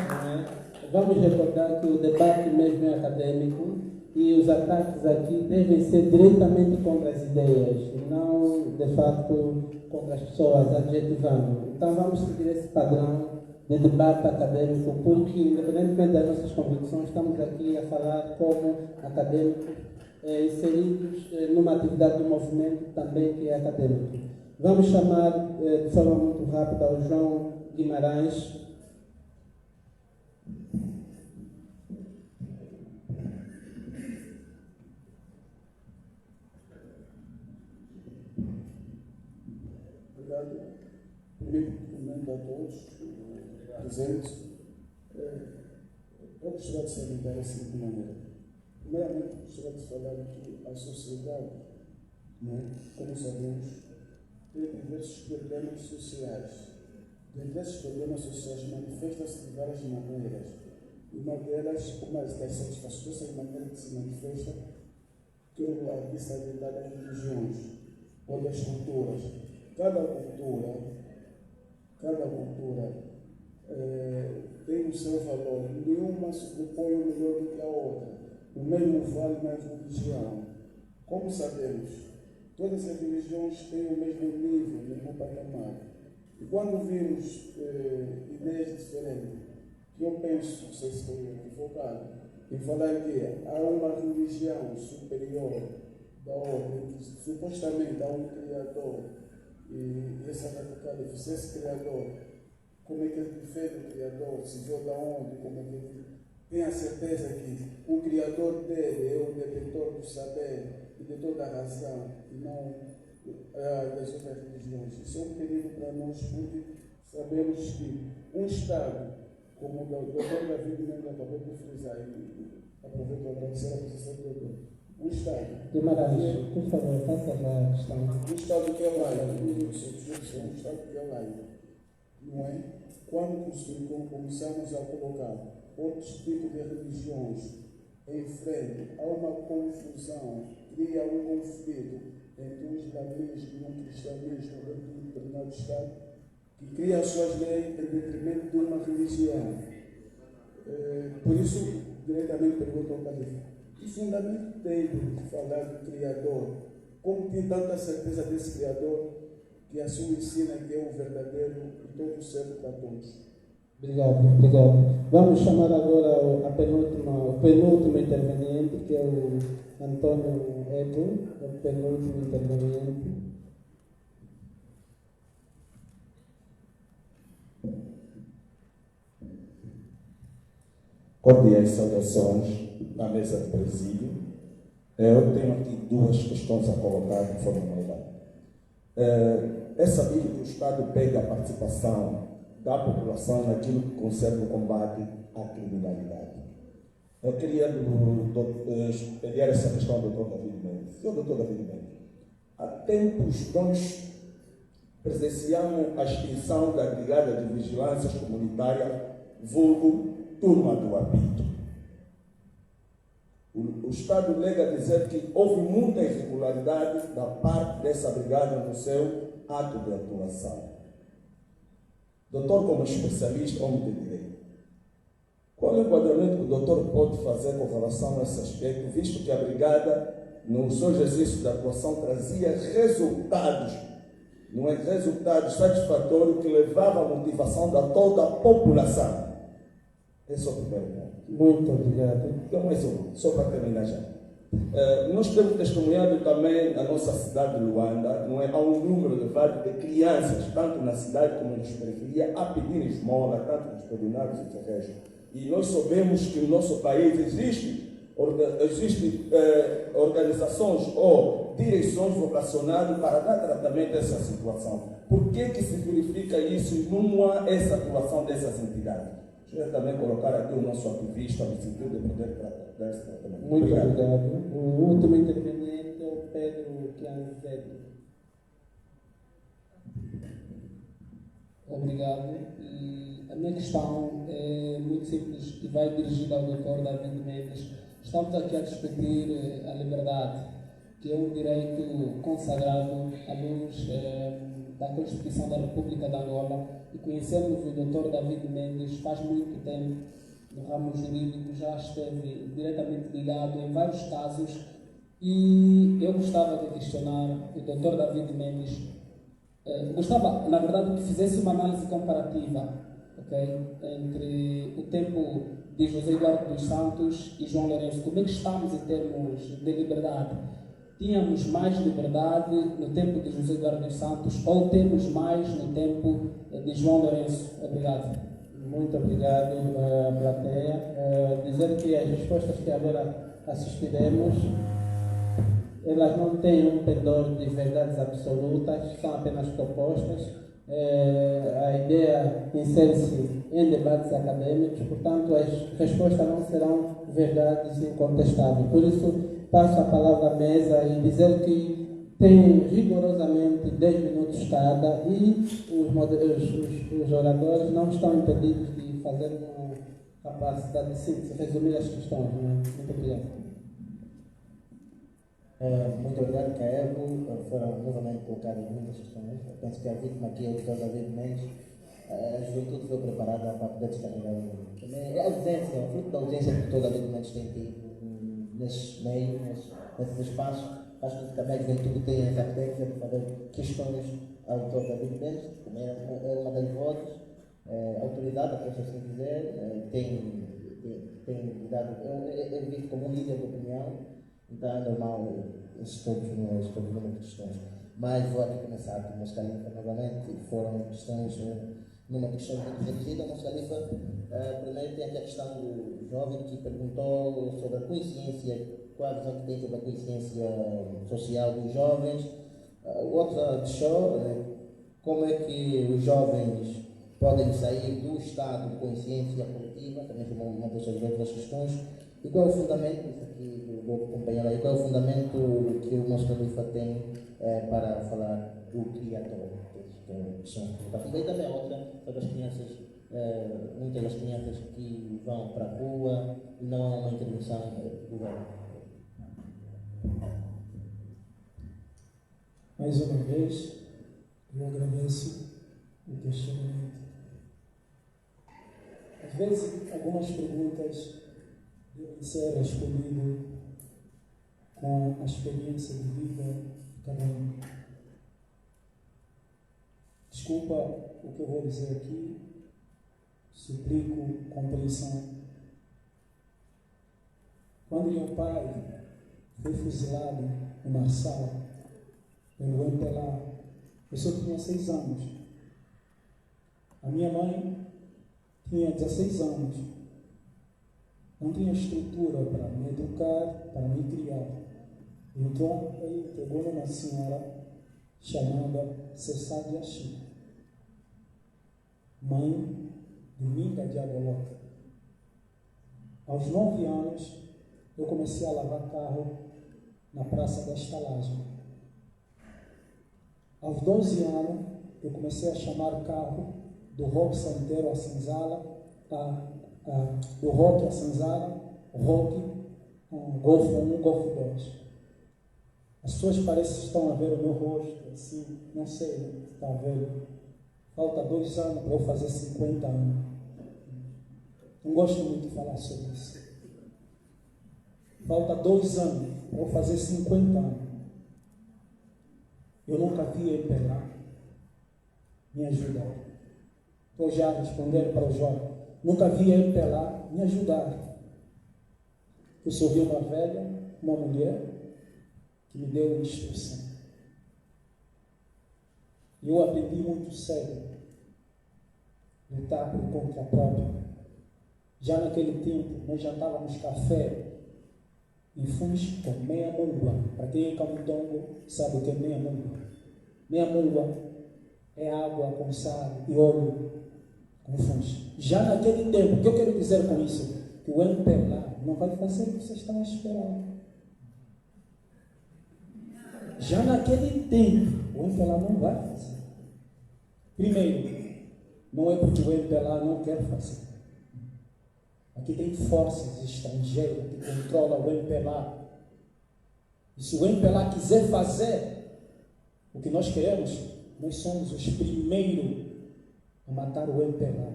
vamos recordar que o debate mesmo é acadêmico e os ataques aqui devem ser diretamente contra as ideias, não, de fato, contra as pessoas, adjetivando. Então, vamos seguir esse padrão de debate acadêmico, porque, independentemente das nossas convicções, estamos aqui a falar como acadêmicos inseridos numa atividade do movimento também que é acadêmico. Vamos chamar de forma muito rápida o João Guimarães. Obrigado. Primeiro, cumprimento a todos presentes. Eu gostaria de salientar a seguinte maneira. Primeiramente, gostaria de falar que a sociedade, como sabemos, tem diversos problemas sociais. Diversos problemas sociais manifestam-se de várias maneiras. Uma delas, uma das satisfações dessas maneiras que se manifesta, quero aqui salientar as religiões ou das culturas. Cada cultura tem o seu valor. Nenhuma se propõe melhor do que a outra. O mesmo vale na religião. Como sabemos, todas as religiões têm o mesmo nível, o mesmo patamar. E quando vimos ideias diferentes, que eu penso, não sei se estou equivocado, em falar que há uma religião superior da outra, que supostamente há um Criador, e essa radical esse Criador, como é que ele fez o Criador, se veio da onde, como é que ele tem a certeza que o Criador dele é o detentor do saber e de toda a razão, e não das outras religiões. Isso é um perigo para nós, porque sabemos que um Estado, como o Dr. David Mendes acabou de frisar, e aproveito para agradecer a presença do doutor, um Estado. Guimarães, por favor, faça a questão. Um Estado que é laico, um Estado que é laico, não é? Quando começamos a colocar outros tipos de religiões em frente, há uma confusão, cria um conflito entre um islamismo e um cristianismo dentro de um determinado Estado, que cria as suas leis em detrimento de uma religião. Por isso, diretamente pergunto ao Califa, que fundamento tem de falar do Criador? Como tem tanta certeza desse Criador que a sua ensina que é o verdadeiro e todo certo para todos? Obrigado, obrigado. Vamos chamar agora o penúltimo interveniente, que é o Antônio Edu, o penúltimo interveniente. Cordiais saudações na mesa de presídio. Eu tenho aqui duas questões a colocar de forma melhor. É sabido que o Estado pede a participação da população naquilo que concerne o combate à criminalidade. Eu queria pedir essa questão ao Dr. David Mendes. Senhor Dr. David Mendes, há tempos nós presenciamos a extinção da Brigada de Vigilância Comunitária, vulgo Turma do Apito. O Estado nega dizer que houve muita irregularidade da parte dessa brigada no seu ato de atuação. Doutor, como especialista, homem de direito, qual é o enquadramento que o doutor pode fazer com relação a esse aspecto, visto que a brigada, no seu exercício de atuação, trazia resultados, não é? Resultados satisfatórios que levavam à motivação da toda a população? Esse é o primeiro ponto. Muito obrigado. Então, mais um, só para terminar já. Nós temos testemunhado também na nossa cidade de Luanda, não é? Há um número elevado de crianças, tanto na cidade como nas periferias, a pedir esmola, tanto nos pedonários e terrestres. E nós sabemos que no nosso país existem organizações ou direções vocacionadas para dar tratamento a essa situação. Por que se verifica isso e não há essa atuação dessas entidades? Queria também colocar aqui o nosso ativista no sentido de poder dar esse tratamento. Muito obrigado. O último interveniente é o Pedro Chianzetti. Obrigado. E a minha questão é muito simples e vai dirigida ao Dr. David Mendes. Estamos aqui a discutir a liberdade, que é um direito consagrado à luz da Constituição da República de Angola, e conhecemos o Dr. David Mendes faz muito tempo no ramo jurídico, já esteve diretamente ligado em vários casos, e eu gostava de questionar o Dr. David Mendes. Gostava, na verdade, que fizesse uma análise comparativa, okay, entre o tempo de José Eduardo dos Santos e João Lourenço. Como é que estamos em termos de liberdade? Tínhamos mais liberdade no tempo de José Eduardo dos Santos ou temos mais no tempo de João Lourenço? Obrigado. Muito obrigado, plateia. Dizer que as respostas que agora assistiremos, elas não têm um pendor de verdades absolutas, são apenas propostas. A ideia insere-se em debates acadêmicos, portanto, as respostas não serão verdades incontestáveis. Por isso, passo a palavra à mesa e dizer que tem rigorosamente 10 minutos cada e os oradores não estão impedidos de fazer uma capacidade de síntese, resumir as questões. Muito obrigado. Muito obrigado, Caebo. Foram novamente colocadas muitas questões. Eu penso que a vítima aqui é o Dr. David Mendes. A juventude foi preparada para poder descarregar o mundo. É a ausência, o fruto da ausência que o Dr. David Mendes tem tido nesses meios, nesses espaços. Acho que também a juventude tem essa tendência de fazer questões ao Dr. David Mendes, como é uma das vozes, autoridade, até se assim quiser, tem dado, é visto como um líder de opinião. Então é normal esses todos números de questões. Mas vou aqui começar com o Moço Califa novamente. Foram questões, numa questão muito reduzida. O Moço Califa, primeiro tem aqui a questão do jovem que perguntou sobre a consciência, qual a visão que tem sobre a consciência social dos jovens. O outro deixou como é que os jovens podem sair do estado de consciência coletiva, também foi uma das outras questões. E qual é o fundamento, isso aqui vou acompanhar aí, qual é o fundamento que o nosso Califa tem para falar do Criador? E daí também outra, sobre as crianças, muitas das crianças que vão para a rua e não há uma intervenção do governo. Mais uma vez, eu agradeço o questionamento. Às vezes, algumas perguntas devem ser respondidas com a experiência de vida de cada um. Desculpa o que eu vou dizer aqui, suplico compreensão. Quando meu pai foi fuzilado no Marçal, pelo MPLA, eu só tinha 6 anos. A minha mãe tinha 16 anos. Não tinha estrutura para me educar, para me criar. Então, ele pegou uma senhora chamada Cessá de Axi, mãe de Minga de Agoloca. Aos 9 anos, eu comecei a lavar carro na Praça da Estalagem. Aos 12 anos, eu comecei a chamar carro do Roque Santeiro a Senzala, do Roque a Senzala, Roque, Golfo 1, Golfo 2. As pessoas parecem que estão a ver o meu rosto, assim, não sei, está a ver. Falta 2 anos para eu fazer 50 anos. Não gosto muito de falar sobre isso. Falta 2 anos para eu fazer 50 anos. Eu nunca vi ele pegar. Me ajudar. Estou já respondendo para o jovem. Nunca vi ele pelar, me ajudar. Eu só vi uma velha, uma mulher, que me deu instrução. Eu aprendi muito cedo lutar por conta própria. Já naquele tempo, nós já estávamos café e fomos com meia mungua. Para quem é camundongo, sabe o que é meia mungua? Meia mungua é água com sal e óleo com fungo. Já naquele tempo, o que eu quero dizer com isso? Que o MPLA não vai fazer o que vocês estão esperando. Já naquele tempo, o MPLA não vai fazer. Primeiro, não é porque o MPLA não quer fazer. Aqui tem forças estrangeiras que controlam o MPLA. E se o MPLA quiser fazer o que nós queremos, nós somos os primeiros a matar o MPLA.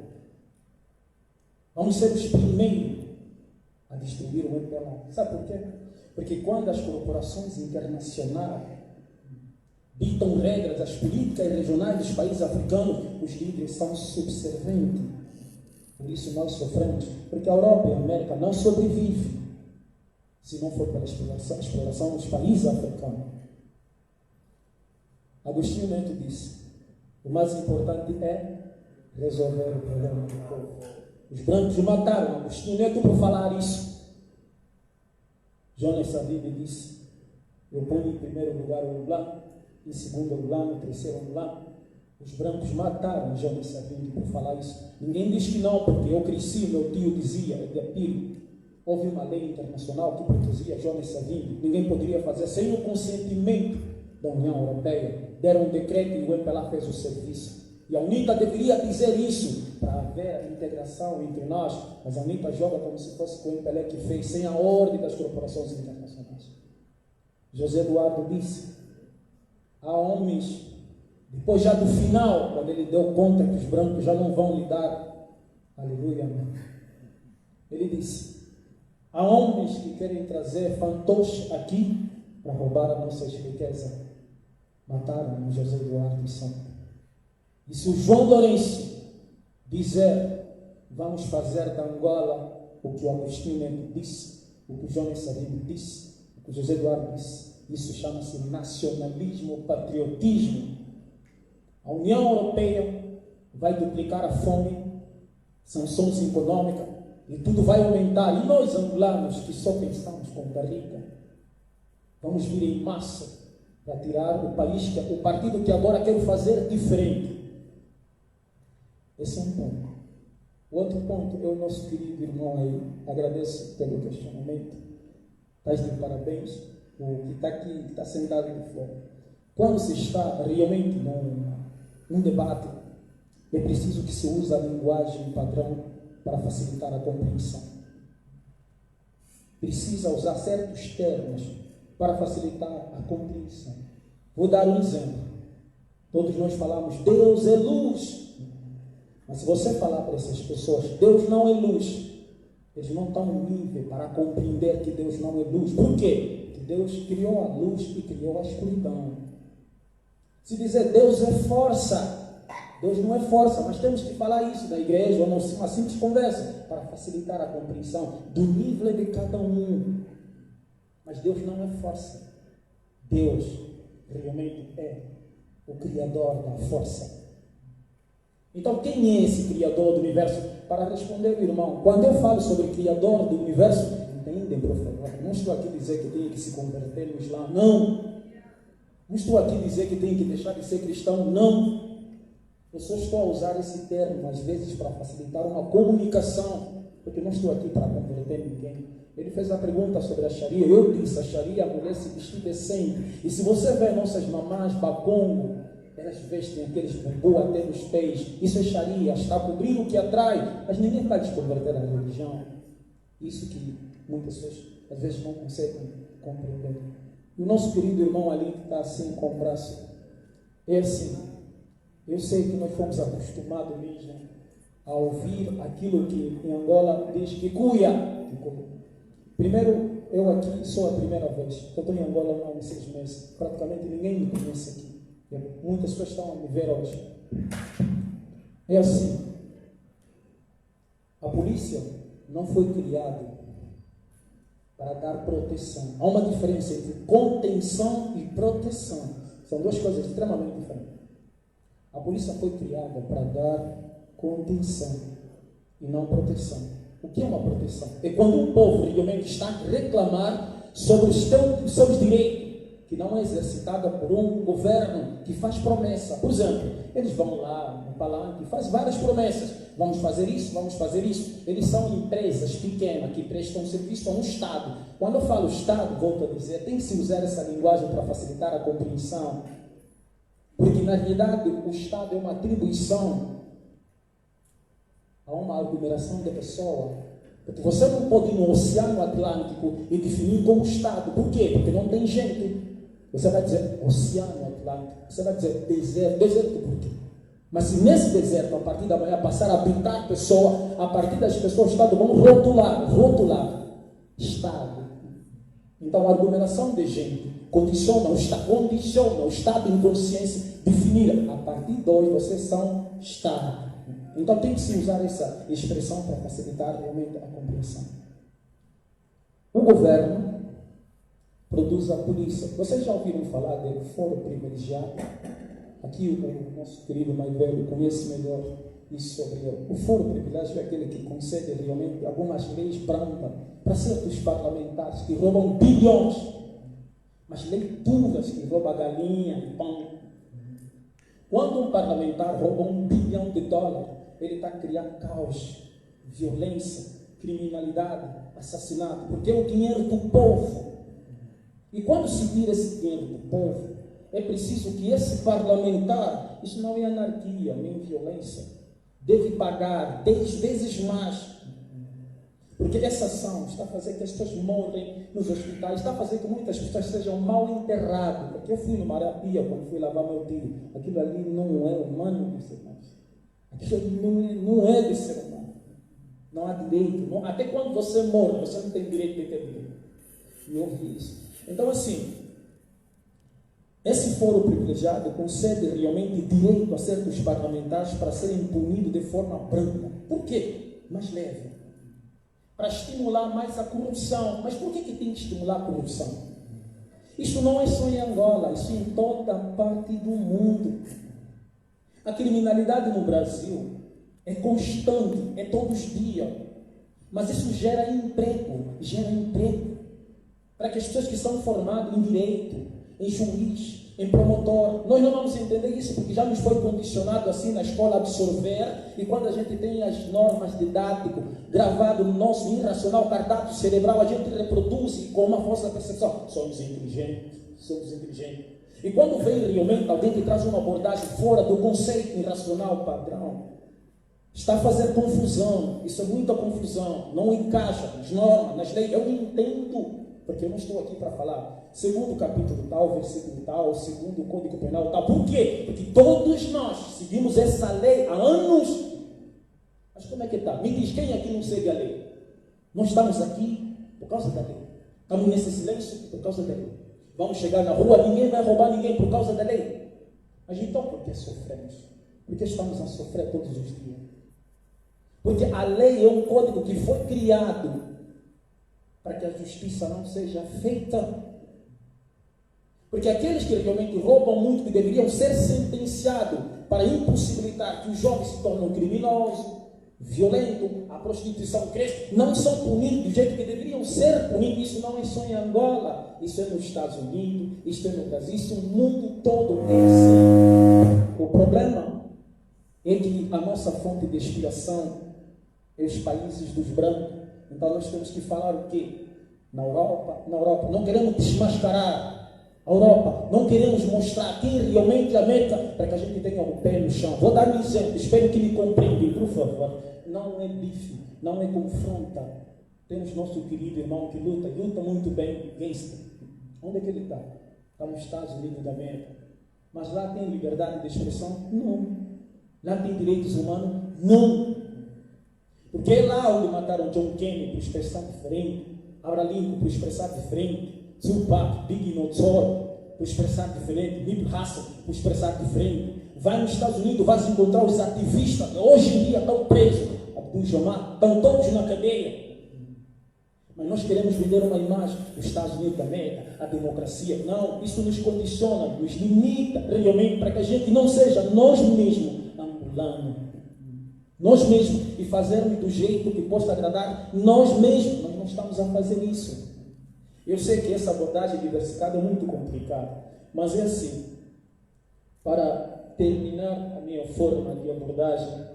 Vamos ser os primeiros a destruir o MPLA. Sabe por quê? Porque quando as corporações internacionais ditam regras às políticas regionais dos países africanos, os líderes são subservientes. Por isso nós sofremos. Porque a Europa e a América não sobrevivem se não for pela exploração dos países africanos. Agostinho Neto disse: o mais importante é resolver o problema do povo. Os brancos mataram Agostinho Neto por falar isso. Jonas Savimbi disse: eu ponho em primeiro lugar o Angola, em segundo lugar, em terceiro lugar. Os brancos mataram Jonas Savimbi por falar isso. Ninguém diz que não, porque eu cresci, meu tio dizia, houve uma lei internacional que protegia Jonas Savimbi. Ninguém poderia fazer sem o consentimento da União Europeia. Deram um decreto e o MPLA fez o serviço. E a UNITA deveria dizer isso para haver integração entre nós, mas a UNITA joga como se fosse o MPLA que fez, sem a ordem das corporações internacionais. José Eduardo disse: há homens, depois já do final, quando ele deu conta que os brancos já não vão lhe dar, aleluia, amém. Ele disse: há homens que querem trazer fantoches aqui para roubar as nossas riquezas. Mataram o José Eduardo de Santos. E se o João Lourenço dizer: vamos fazer da Angola o que o Agostinho Neto disse, o que o Jonas Savimbi disse, o que o José Eduardo disse, isso chama-se nacionalismo, patriotismo. A União Europeia vai duplicar a fome, sanções econômicas, e tudo vai aumentar. E nós, angolanos, que só pensamos com barriga, vamos vir em massa para tirar o país, o partido que agora quer fazer diferente. Esse é um ponto. O outro ponto é o nosso querido irmão aí. Agradeço pelo questionamento. Estás de parabéns. O que está aqui, que está sentado de fora. Quando se está realmente num debate, é preciso que se use a linguagem padrão para facilitar a compreensão. Precisa usar certos termos para facilitar a compreensão. Vou dar um exemplo. Todos nós falamos: Deus é luz. Mas se você falar para essas pessoas, Deus não é luz, eles não estão no nível para compreender que Deus não é luz. Por quê? Porque Deus criou a luz e criou a escuridão. Se dizer Deus é força, Deus não é força, mas temos que falar isso na igreja, ou uma simples conversa, para facilitar a compreensão do nível de cada um. Mas Deus não é força. Deus realmente é o Criador da força. Então, quem é esse Criador do universo? Para responder, irmão, quando eu falo sobre Criador do universo, entendem, professor? Não estou aqui a dizer que tem que se converter no Islã, não. Não estou aqui a dizer que tem que deixar de ser cristão, não. Eu só estou a usar esse termo, às vezes, para facilitar uma comunicação, porque não estou aqui para converter ninguém. Ele fez a pergunta sobre a Sharia. Eu disse, a Sharia, a mulher se vestir decente. E se você vê nossas mamães, bacongo, elas vestem aqueles bumbum até nos pés. Isso é Sharia, está cobrindo o que atrai. Mas ninguém está a desconverter a religião. Isso que muitas pessoas, às vezes, não conseguem compreender. E o nosso querido irmão ali que está assim com o braço, é assim. Eu sei que nós fomos acostumados mesmo a ouvir aquilo que em Angola diz que cuia. Primeiro, eu aqui sou a primeira vez. Eu estou em Angola há uns 6 meses. Praticamente ninguém me conhece aqui. Muitas pessoas estão a me ver hoje. É assim. A polícia não foi criada para dar proteção. Há uma diferença entre contenção e proteção. São duas coisas extremamente diferentes. A polícia foi criada para dar contenção e não proteção. O que é uma proteção? É quando o povo realmente está a reclamar sobre os seus direitos, que não é exercitada por um governo que faz promessa. Por exemplo, eles vão lá no palanque e fazem várias promessas. Vamos fazer isso, vamos fazer isso. Eles são empresas pequenas que prestam serviço a um Estado. Quando eu falo Estado, volto a dizer, tem que se usar essa linguagem para facilitar a compreensão. Porque, na realidade, o Estado é uma atribuição a uma aglomeração de pessoas. Porque você não pode ir no Oceano Atlântico e definir como Estado. Por quê? Porque não tem gente. Você vai dizer Oceano Atlântico. Você vai dizer deserto. Deserto por quê? Mas se nesse deserto, a partir da manhã, passar a habitar pessoas, a partir das pessoas, o Estado vão rotular. Estado. Então, a aglomeração de gente condiciona o Estado em consciência definir. A partir de hoje, vocês são Estado. Então, tem que se usar essa expressão para facilitar realmente a compreensão. O governo produz a polícia. Vocês já ouviram falar do foro privilegiado? Aqui o nosso querido mais velho conhece melhor isso sobre ele. O foro privilegiado é aquele que concede realmente algumas leis brancas para certos parlamentares que roubam bilhões, mas leis duras que roubam galinha e pão. Quando um parlamentar rouba $1 bilhão, ele está criando caos, violência, criminalidade, assassinato, porque é o dinheiro do povo. E quando se tira esse dinheiro do povo, é preciso que esse parlamentar, isso não é anarquia, nem violência, deve pagar 10 vezes mais. Porque essa ação está a fazer que as pessoas morrem nos hospitais, está a fazer que muitas pessoas sejam mal enterradas. Porque eu fui no Marapia quando fui lavar meu tio. Aquilo ali não é humano, meus irmãos. Aquilo não é de ser humano. Não há direito. Não, até quando você morre, você não tem direito de ter direito. E eu vi isso. Então, assim, esse foro privilegiado concede realmente direito a certos parlamentares para serem punidos de forma branca. Por quê? Mais leve. Para estimular mais a corrupção. Mas por que tem que estimular a corrupção? Isso não é só em Angola, isso em toda parte do mundo. A criminalidade no Brasil é constante, é todos os dias. Mas isso gera emprego. Para que as pessoas que são formadas em direito, em juiz, em promotor, nós não vamos entender isso porque já nos foi condicionado assim na escola absorver, e quando a gente tem as normas didáticas gravado no nosso irracional cardápio cerebral, a gente reproduz com uma força percepção. Somos inteligentes. E quando vem realmente alguém que traz uma abordagem fora do conceito irracional padrão, está a fazer confusão. Isso é muita confusão. Não encaixa nas normas, nas leis. Eu entendo, porque eu não estou aqui para falar segundo o capítulo tal, versículo tal, segundo o Código Penal tal. Por quê? Porque todos nós seguimos essa lei há anos Mas como é que está? Me diz, quem aqui não segue a lei? Nós estamos aqui por causa da lei. Estamos nesse silêncio por causa da lei. Vamos chegar na rua, ninguém vai roubar ninguém por causa da lei. Mas então por que sofremos? Por que estamos a sofrer todos os dias? Porque a lei é um código que foi criado para que a justiça não seja feita. Porque aqueles que realmente roubam muito, que deveriam ser sentenciados para impossibilitar que os jovens se tornem criminosos, violentos, a prostituição cresce, não são punidos do jeito que deveriam ser punidos. Isso não é só em Angola, isso é nos Estados Unidos, isso é no Brasil, isso o mundo todo é assim. O problema é que a nossa fonte de inspiração é os países dos brancos. Então nós temos que falar o quê? Na Europa, não queremos desmascarar a Europa, não queremos mostrar quem realmente é a meta para que a gente tenha o pé no chão. Vou dar um exemplo, espero que me compreendam, por favor. Não é bife, não é confronta. Temos nosso querido irmão que luta muito bem, Gangster. Onde é que ele está? Está nos Estados Unidos da América. Mas lá tem liberdade de expressão? Não. Lá tem direitos humanos? Não. Porque é lá onde mataram John Kennedy por expressar diferente, Abraham Lincoln por expressar diferente, Tupac, Big Notorious por expressar diferente, Nip Hussle por expressar diferente. Vai nos Estados Unidos, vai encontrar os ativistas que hoje em dia estão presos, Abdul Jabbar, estão todos na cadeia. Mas nós queremos vender uma imagem dos Estados Unidos da América, a democracia. Não, isso nos condiciona, nos limita realmente para que a gente não seja nós mesmos ambulando. Nós mesmos, e fazermos do jeito que possa agradar nós mesmos. Nós não estamos a fazer isso. Eu sei que essa abordagem diversificada é muito complicada, mas é assim. Para terminar a minha forma de abordagem,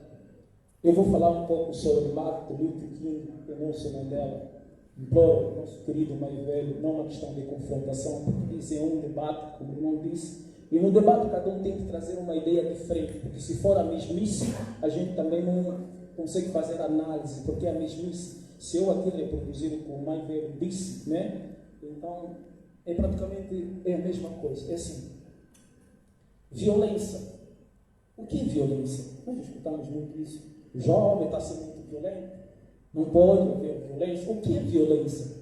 eu vou falar um pouco sobre Martin Luther King e Nelson Mandela. Imploro, nosso querido mais velho, não é uma questão de confrontação, porque isso é um debate, como o irmão disse, e no debate cada um tem que trazer uma ideia diferente, porque se for a mesmice, a gente também não consegue fazer análise, porque a mesmice, se eu aqui reproduzir o que o mais velho disse, né? Então, é praticamente a mesma coisa. É assim, violência. O que é violência? Nós escutamos muito isso. O jovem está sendo muito violento. Não pode haver violência. O que é violência?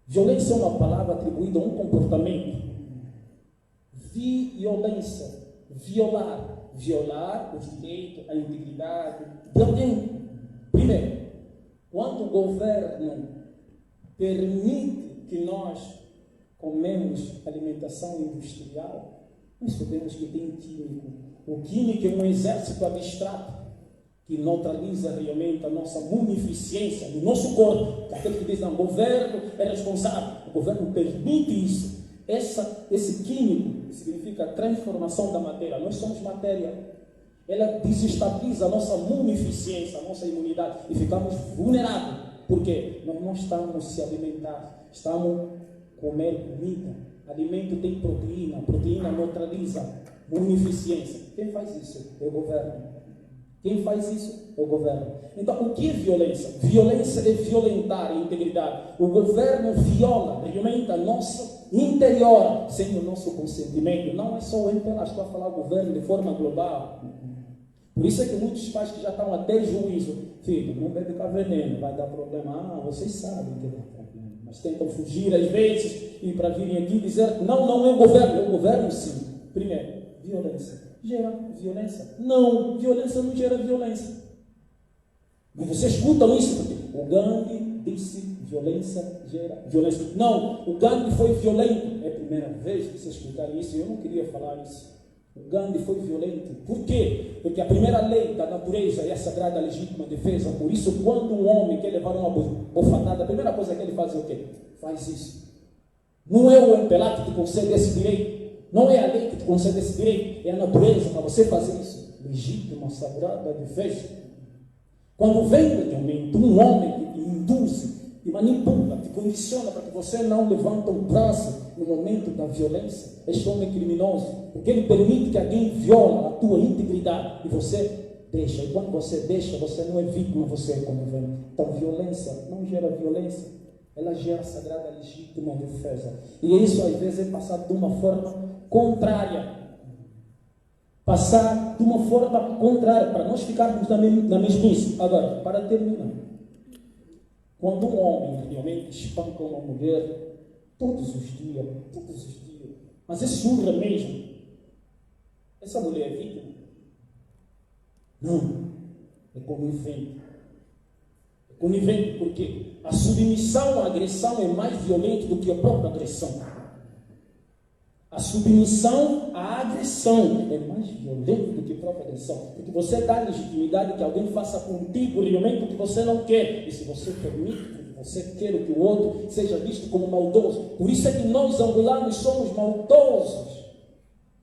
Violência é uma palavra atribuída a um comportamento. Violência. Violar. Violar os direitos, a integridade de alguém. Primeiro, quando o governo permite que nós comemos alimentação industrial, nós sabemos que tem químico. O químico é um exército abstrato que neutraliza realmente a nossa munificência do nosso corpo. Aquele que diz, não, o governo é responsável, o governo permite isso. Esse químico significa transformação da matéria. Nós somos matéria. Ela desestabiliza a nossa munificência, a nossa imunidade e ficamos vulneráveis. Porque nós não estamos se alimentar, estamos a comer comida. Alimento tem proteína, proteína neutraliza munificência. Quem faz isso? É o governo. Quem faz isso? É o governo. Então, o que é violência? Violência é violentar a integridade. O governo viola, realmente a nossa interior, sem o nosso consentimento. Não é só o MPLA, estou a falar do governo de forma global. Por isso é que muitos pais que já estão até juízo, filho, não bebe cá veneno, vai dar problema. Ah, vocês sabem que dá problema. Mas tentam fugir às vezes e para virem aqui dizer, não é o governo. É o governo sim. Primeiro, violência. Gera violência? Não, violência não gera violência. Mas vocês escutam isso porque o Gandhi disse violência gera violência. Não, o Gandhi foi violento. É a primeira vez que vocês escutaram isso e eu não queria falar isso. O Gandhi foi violento. Por quê? Porque a primeira lei da natureza é a sagrada legítima defesa. Por isso, quando um homem quer levar uma bofetada, a primeira coisa que ele faz é o quê? Faz isso. Não é o MPLA que te concede esse direito. Não é a lei que te concede esse direito. É a natureza para você fazer isso. Legítima, sagrada defesa. Quando vem realmente um homem que te induz, te manipula, te condiciona para que você não levante o braço no momento da violência, este homem é criminoso, porque ele permite que alguém viola a tua integridade e você deixa. E quando você deixa, você não é vítima, você é conivente. Então, violência não gera violência, ela gera sagrada legítima defesa. E isso, às vezes, é passado de uma forma contrária. passar de uma forma contrária, para nós ficarmos na mesmice. Agora, para terminar, quando um homem realmente espanca uma mulher todos os dias, mas esse surra mesmo, essa mulher é vítima? Não, é conivente. É conivente porque a submissão à agressão é mais violenta do que a própria agressão. A submissão à agressão é mais violenta do que a própria agressão. Porque você dá legitimidade que alguém faça contigo realmente o que você não quer. E se você permite que você quer que o outro seja visto como maldoso. Por isso é que nós angolanos somos maldosos.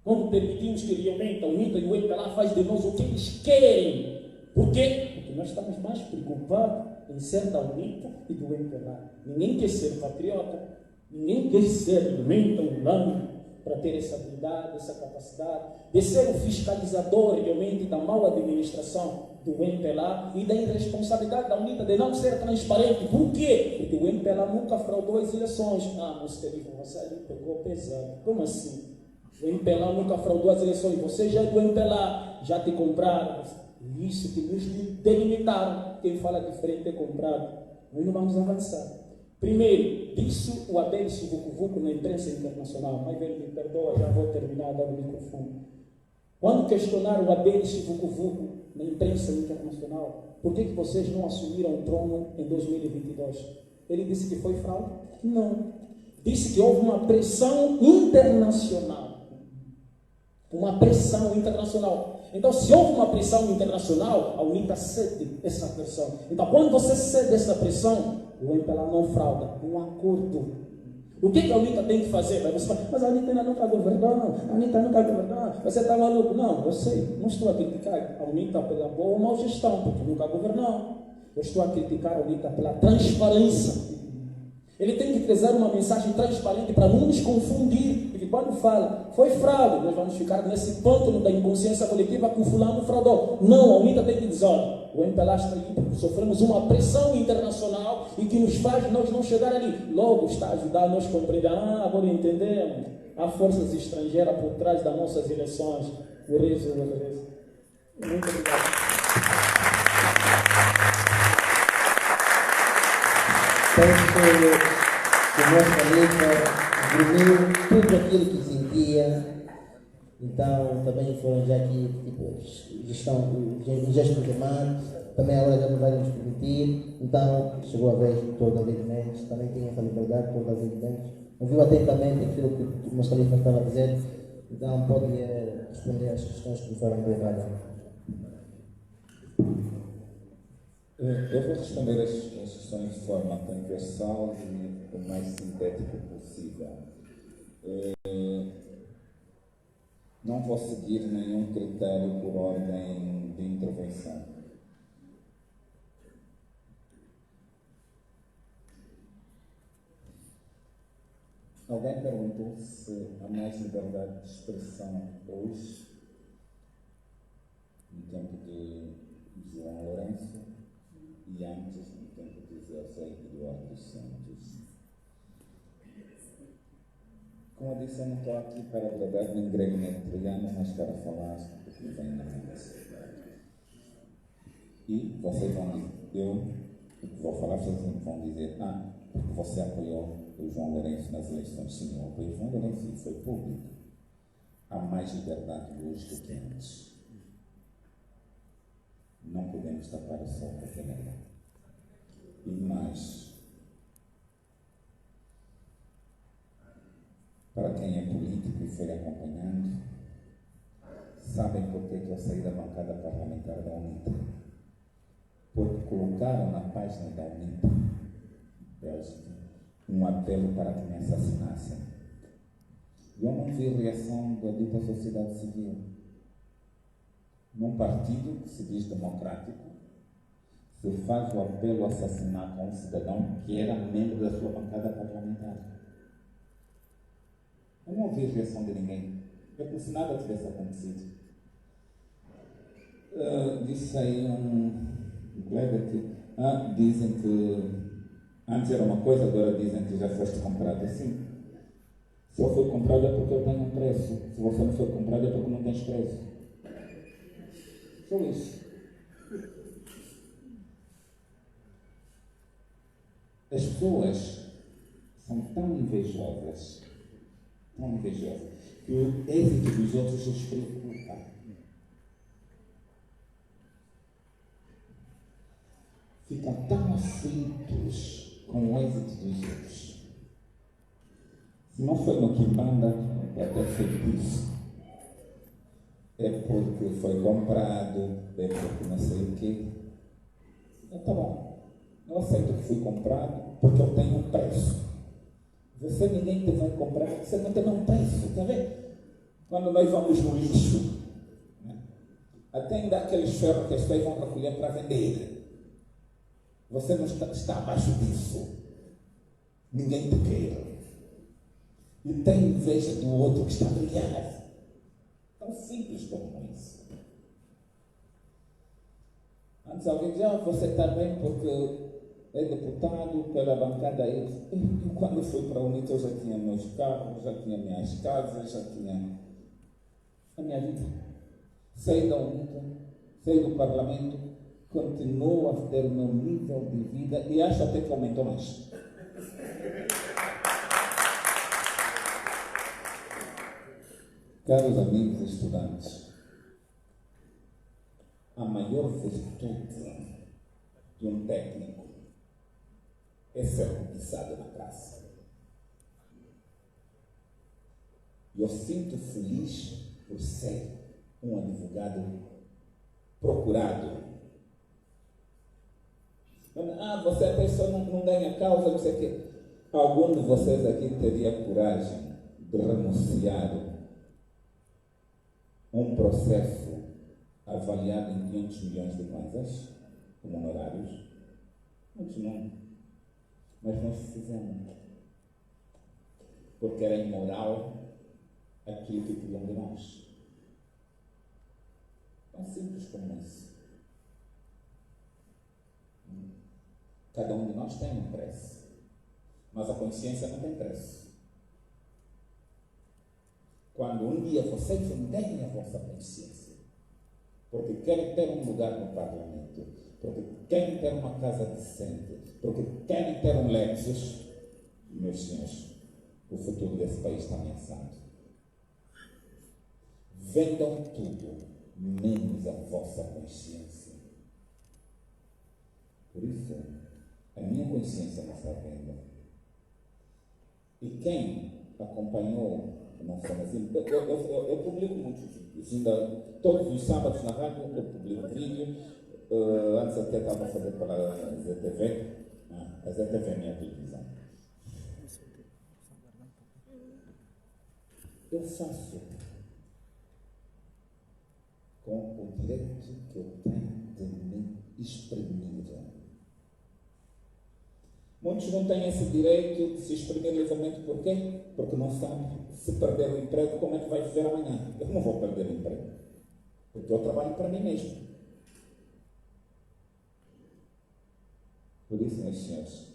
Quando permitimos que realmente a UNITA e o MPLA faz de nós o que eles querem. Por quê? Porque nós estamos mais preocupados em ser da UNITA e do MPLA. Ninguém quer ser patriota. Ninguém quer ser realmente angolano para ter essa habilidade, essa capacidade de ser o fiscalizador realmente da mal administração do MPLA e da irresponsabilidade da UNITA de não ser transparente. Por quê? Porque o MPLA nunca fraudou as eleições. Música de você ali pegou pesado. Como assim? O MPLA nunca fraudou as eleições. Você já é do MPLA, já te compraram. Isso que nos delimitaram. Quem fala diferente é comprado. Nós não vamos avançar. Primeiro, disse o Abel Chivucuvuco na imprensa internacional. Mas ele me perdoa, já vou terminar dar o microfone. Quando questionaram o Abel Chivucuvuco na imprensa internacional, por que vocês não assumiram o trono em 2022? Ele disse que foi fraude? Não. Disse que houve uma pressão internacional. Uma pressão internacional. Então, se houve uma pressão internacional, a UNITA cede essa pressão. Então, quando você cede essa pressão, o MPLA não frauda, um acordo. O que a UNITA tem que fazer? Você fala, mas a UNITA ainda nunca governou, não. A UNITA nunca governou, você está maluco. Não, eu sei, não estou a criticar a UNITA pela boa ou má gestão, porque nunca governou. Eu estou a criticar a UNITA pela transparência. Ele tem que trazer uma mensagem transparente para não nos confundir. Porque quando fala, foi fraude, nós vamos ficar nesse ponto da inconsciência coletiva que o fulano fraudou. Não, a UNITA tem que dizer, olha, o MPLA está aí porque sofremos uma pressão internacional e que nos faz nós não chegar ali. Logo está a ajudar nós a compreender. Agora entendemos. Há forças estrangeiras por trás das nossas eleições. Por isso. Muito obrigado. Penso que o nosso Khalifa dormiu tudo aquilo que sentia. Então, também foram já aqui, gestos de mano. Também agora já não vai nos permitir. Então, chegou a vez do Dr. David Mendes. Também tem essa liberdade, Dr. David Mendes. Ouviu atentamente aquilo que o nosso Khalifa estava a dizer. Então, pode responder às questões que foram colocadas. Eu vou responder as questões de forma transversal e o mais sintética possível. Não vou seguir nenhum critério por ordem de intervenção. Alguém perguntou se há mais liberdade de expressão hoje, no tempo de João Lourenço, e antes, no tempo de José Eduardo dos Santos. Como eu disse, eu não estou aqui para agradar nem grego nem italiano, mas para falar o que vem na mente. E vocês vão dizer, eu vou falar, vocês vão dizer, porque você apoiou o João Lourenço nas eleições. Sim, eu apoiei o João Lourenço e foi público. Há mais liberdade hoje do que antes. Não podemos tapar o sol com a peneira. E mais, para quem é político e foi acompanhando, sabem por que eu saí da bancada parlamentar da UNITA. Porque colocaram na página da UNITA, Bélgica, um apelo para que me assassinassem. E eu não vi reação da dita sociedade civil. Num partido que se diz democrático, se faz o apelo a assassinar um cidadão que era membro da sua bancada parlamentar. Eu não ouvi reação de ninguém. É como se nada tivesse acontecido. Disse aí um colega que dizem que antes era uma coisa, agora dizem que já foste comprado. Assim, se eu fui comprado é porque eu tenho um preço. Se você não foi comprado é porque não tens preço. Só isso. As pessoas são tão invejosas, que o êxito dos outros os preocupa. Ficam tão aflitos com o êxito dos outros. Se não foi no Quimbanda, é até feitiço. É porque foi comprado, é porque não sei o quê. Então, tá bom. Eu aceito que fui comprado porque eu tenho um preço. Você, ninguém te vai comprar porque você não tem um preço, está vendo? Quando nós vamos no lixo, né? Até ainda aqueles ferros que as pessoas vão recolher para vender. Você não está abaixo disso. Ninguém te quer. E tem inveja do outro que está a brilhar. Tão simples como isso. Antes alguém dizia, você está bem porque é deputado pela bancada. Eu quando fui para a UNITA, eu já tinha meus carros, já tinha minhas casas, já tinha a minha vida. Saí da UNITA, saí do Parlamento, continuo a ter o meu nível de vida e acho até que aumentou mais. Caros amigos estudantes, a maior virtude de um técnico é ser cobiçado na classe. Eu sinto feliz por ser um advogado procurado. Você é a pessoa não ganha causa, não sei o quê. Algum de vocês aqui teria coragem de renunciar um processo avaliado em 500 milhões de kwanzas como honorários? Muitos não. Mas nós fizemos. Porque era imoral aquilo que queriam de nós. Tão simples como isso. Cada um de nós tem um preço. Mas a consciência não tem preço. Quando um dia vocês venderem a vossa consciência, porque querem ter um lugar no Parlamento, porque querem ter uma casa decente, porque querem ter um Lexus, meus senhores, o futuro desse país está ameaçado. Vendam tudo, menos a vossa consciência. Por isso, a minha consciência não está à venda. E quem acompanhou, não foi assim, eu publico muitos vídeos, ainda todos os sábados na rádio eu publico vídeo, antes até estava a fazer para a ZTV, a ZTV é minha televisão. Eu faço com o direito que eu tenho de me exprimir. Muitos não têm esse direito de se exprimir livremente. Por quê? Porque não sabem, se perder o emprego, como é que vai viver amanhã. Eu não vou perder o emprego, porque eu trabalho para mim mesmo. Por isso, meus senhores,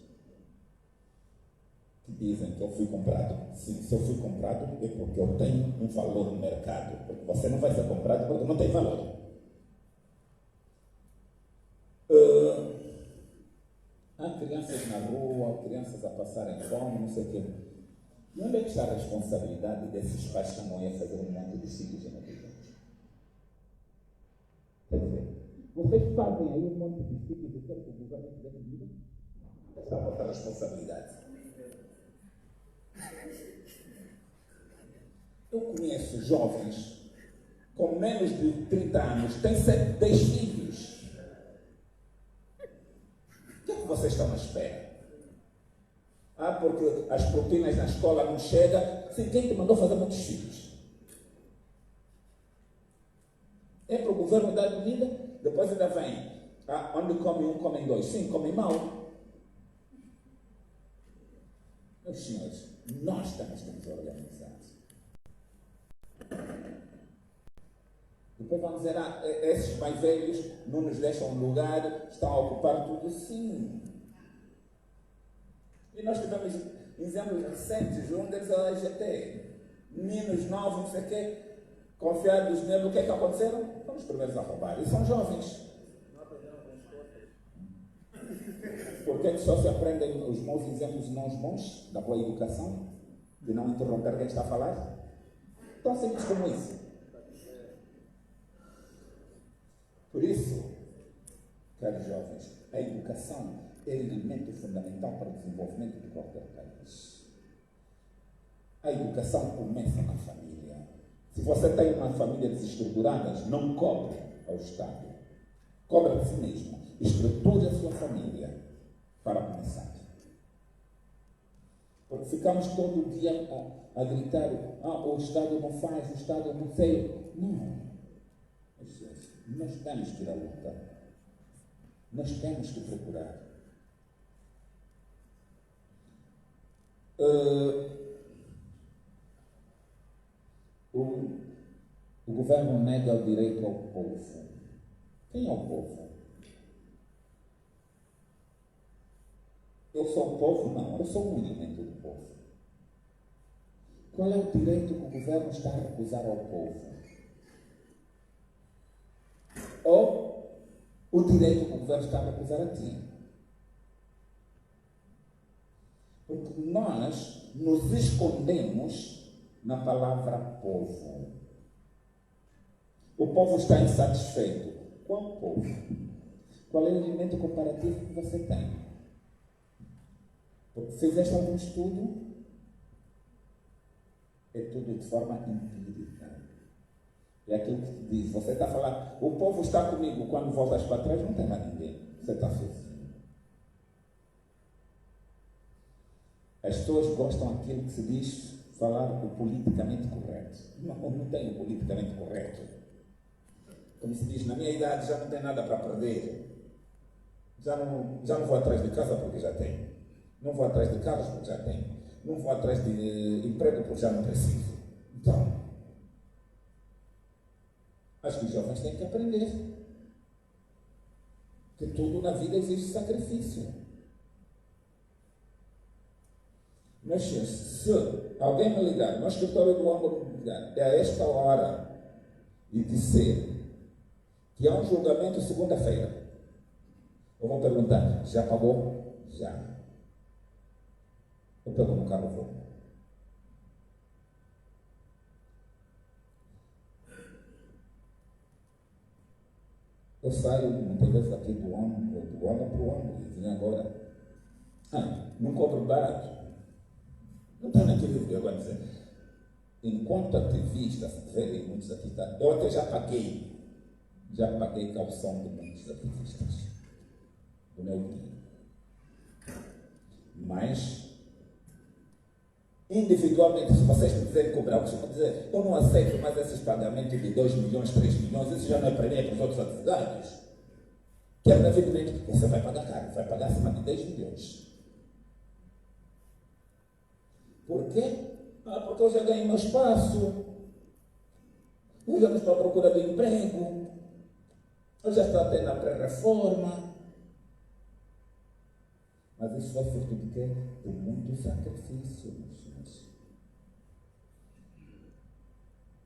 que dizem que eu fui comprado. Sim, se eu fui comprado, é porque eu tenho um valor no mercado. Porque você não vai ser comprado porque não tem valor. Há crianças na rua, crianças a passarem fome, não sei o quê. E onde é que está a responsabilidade desses pais que estão a fazer um monte de filhos na vida? Quer dizer, vocês fazem aí um monte de filhos e querem que o governo dê vida? Onde está a vossa responsabilidade? Eu conheço jovens com menos de 30 anos, têm 10 filhos. O que é que vocês estão à espera? Porque as proteínas na escola não chegam. Sim, quem te mandou fazer muitos filhos? É para o governo dar comida? Depois ainda vem. Onde come um, comem dois. Sim, comem mal. Meus senhores, nós temos que nos organizar. Depois vão dizer, esses mais velhos não nos deixam lugar, estão a ocupar tudo. Sim. E nós tivemos exemplos recentes, um deles é a AGT. Meninos novos, não sei o quê. Confiados nele, o que é que aconteceram? Foram os primeiros a roubar. E são jovens. Por que é que só se aprendem os bons exemplos e não os bons da boa educação? De não interromper quem está a falar? Tão simples como isso. Por isso, caros jovens, a educação é elemento fundamental para o desenvolvimento de qualquer país. A educação começa na família. Se você tem uma família desestruturada, não cobre ao Estado. Cobre a si mesmo. Estruture a sua família para começar. Porque ficamos todo dia a gritar, o Estado não faz, o Estado não sei. Não. Nós temos que ir à luta. Nós temos que procurar. O governo nega o direito ao povo. Quem é o povo? Eu sou o povo? Não, eu sou um elemento do povo. Qual é o direito que o governo está a recusar ao povo? Ou o direito que o governo está a recusar a ti? Porque nós nos escondemos na palavra povo. O povo está insatisfeito. Qual povo? Qual é o elemento comparativo que você tem? Porque fizeste algum estudo, é tudo de forma empírica. É aquilo que te diz. Você está a falar, o povo está comigo, quando voltas para trás não tem mais ninguém. Você está sozinho. As pessoas gostam daquilo que se diz falar o politicamente correto. Não tem o politicamente correto. Como se diz, na minha idade já não tem nada para perder. Já não vou atrás de casa porque já tenho. Não vou atrás de carros porque já tenho. Não vou atrás de emprego porque já não preciso. Então, acho que os jovens têm que aprender que tudo na vida existe sacrifício. Mas se alguém me ligar no escritório do homem é a esta hora e disser que há um julgamento segunda-feira, eu vou perguntar, já pagou? Já. Eu pego no carro e vou. Eu saio muitas vezes aqui do ano para o ano, e vim agora. Não cobro barato. Não está naquele vídeo agora dizer. Enquanto ativista, se tiverem muitos ativistas, eu até já paguei calção de muitos ativistas do meu dia. Mas individualmente, se vocês me quiserem cobrar, eu costumo dizer, eu não aceito mais esses pagamentos de 2 milhões, 3 milhões, isso já não é para mim, é para os outros advogados. Quero evidentemente que você vai pagar caro, vai pagar acima de 10 milhões. Por quê? Porque eu já ganhei meu espaço, eu já não estou à procura de emprego, eu já estou até na pré-reforma. Mas isso vai fruto de quê? De muito sacrifício, meus senhores.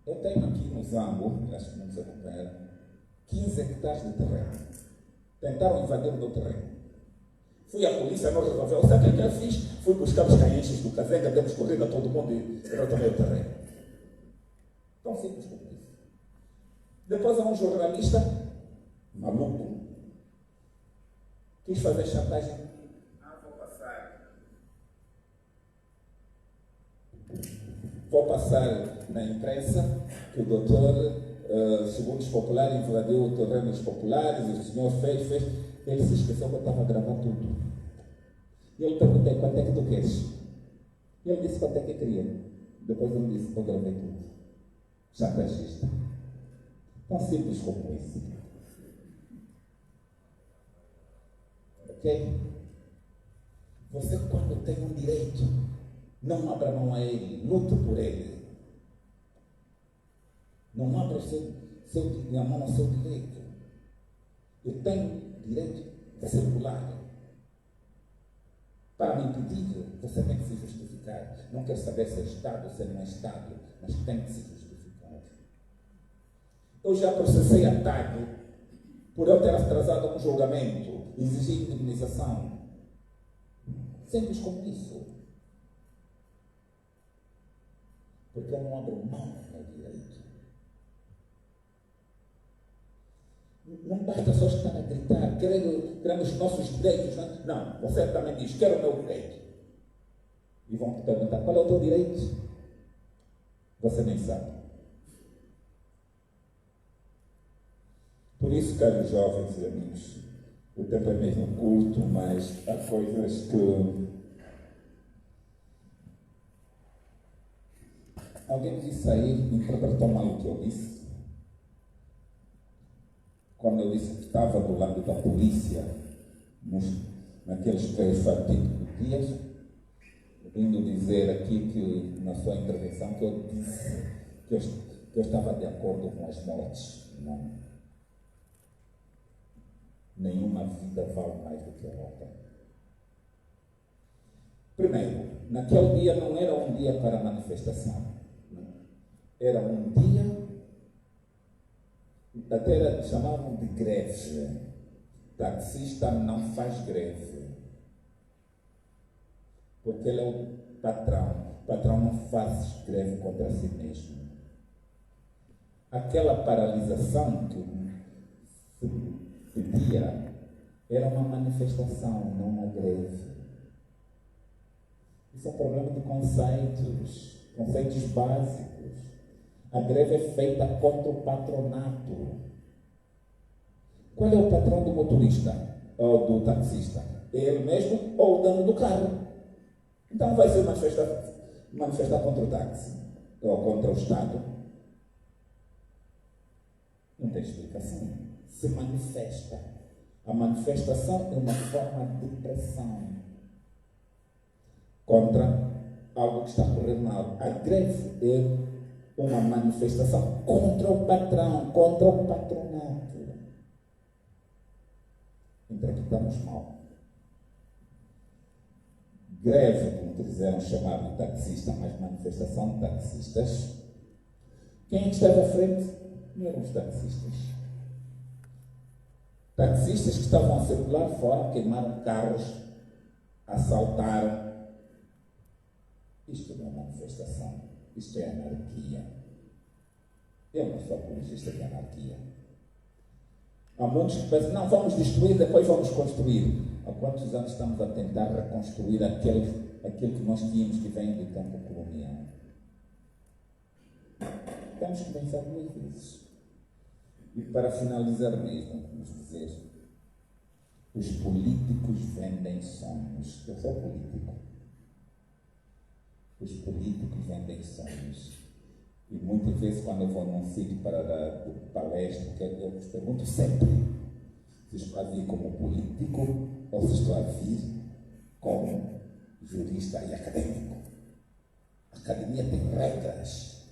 Eu tenho aqui no Zambo, acho que não se recupera, 15 hectares de terreno. Tentaram invadir o meu terreno. Fui à polícia, não resolveu. Sabe o que eu fiz? Fui buscar os caenches do Cazenga, demos corrida a todo mundo e retomei o terreno. Tão simples como isso. Depois há um jornalista, maluco, quis fazer chantagem. Vou passar na imprensa que o doutor, segundo os populares, invadiu o terreno dos populares, o senhor fez. Ele se esqueceu que eu estava a gravar tudo. E eu perguntei, quanto é que tu queres? E ele disse, quanto é que eu queria? Depois ele disse, eu gravei tudo. Chantagista. Tão simples como isso. Ok? Você, quando tem um direito, não abra mão a ele, lute por ele. Não abra a mão ao seu direito. Eu tenho direito de circular. Para me impedir, você tem que se justificar. Não quer saber se é Estado ou se não é Estado, mas tem que se justificar. Eu já processei a TAG por eu ter atrasado um julgamento, exigir indemnização. Simples como isso. Porque eu não abro mão do meu direito. Não basta só estar a gritar, queremos nossos direitos. Não, você também diz, quero o meu direito. E vão te perguntar, qual é o teu direito? Você nem sabe. Por isso, caros jovens e amigos, o tempo é mesmo curto, mas há coisas que... Alguém disse aí, interpretou mal o que eu disse. Quando eu disse que estava do lado da polícia, naqueles 3 artigos dias, vindo dizer aqui que, na sua intervenção, que eu disse que eu estava de acordo com as mortes. Não. Nenhuma vida vale mais do que a outra. Primeiro, naquele dia não era um dia para manifestação. Era um dia, até chamavam de greve. Taxista não faz greve. Porque ele é o patrão. O patrão não faz greve contra si mesmo. Aquela paralisação que se pedia era uma manifestação, não uma greve. Isso é um problema de conceitos básicos. A greve é feita contra o patronato. Qual é o patrão do motorista ou do taxista? É ele mesmo ou o dono do carro? Então vai ser manifestar contra o táxi ou contra o Estado? Não tem explicação. Se manifesta. A manifestação é uma forma de pressão contra algo que está a correr mal. A greve é uma manifestação contra o patrão, contra o patronato. Interpretamos mal. Greve, como quiseram chamar de taxista, mas manifestação de taxistas. Quem esteve à frente não eram os taxistas. Taxistas que estavam a circular fora, queimaram carros, assaltaram. Isto não é manifestação, isto é anarquia. Eu não sou apologista de anarquia. Há muitos que pensam, não, vamos destruir, depois vamos construir. Há quantos anos estamos a tentar reconstruir aquilo que nós tínhamos que vem do tempo colonial? Temos que pensar duas vezes. E para finalizar mesmo, vamos dizer, os políticos vendem sonhos. Eu sou político. Os políticos vendem sonhos. E muitas vezes, quando eu vou num sítio para dar palestra, eu pergunto sempre se estou a vir como político ou se estou a vir como jurista e acadêmico. A academia tem regras.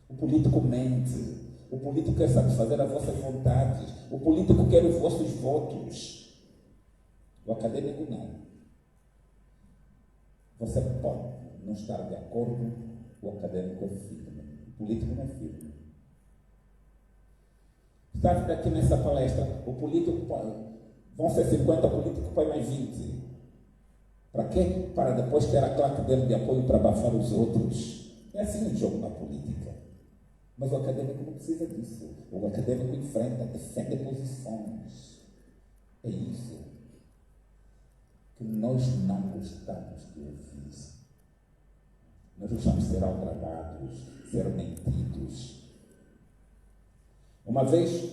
O político mente. O político quer satisfazer as vossas vontades. O político quer os vossos votos. O acadêmico não. Você pode não estar de acordo, o acadêmico é firme. O político não é firme. Está aqui nessa palestra, o político vão ser 50, o político põe mais 20. Para quê? Para depois ter a claque dele de apoio para abafar os outros. É assim o jogo na política. Mas o acadêmico não precisa disso. O acadêmico enfrenta, defende posições. É isso que nós não gostamos de ouvir. Nós gostamos de ser aldrabados, ser mentidos. Uma vez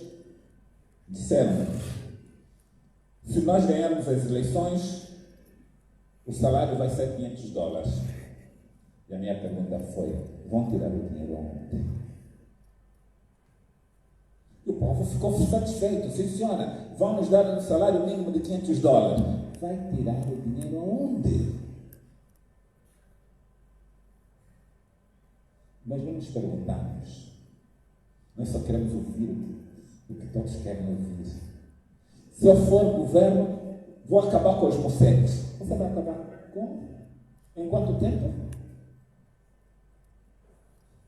disseram, se nós ganharmos as eleições, o salário vai ser $500. E a minha pergunta foi, vão tirar o dinheiro aonde? E o povo ficou satisfeito. Sim, senhora, vão nos dar um salário mínimo de $500. Vai tirar o dinheiro aonde? Nós não nos perguntamos. Nós só queremos ouvir o que todos querem ouvir. Se eu for governo, vou acabar com os mocetes. Você vai acabar com? Em quanto tempo?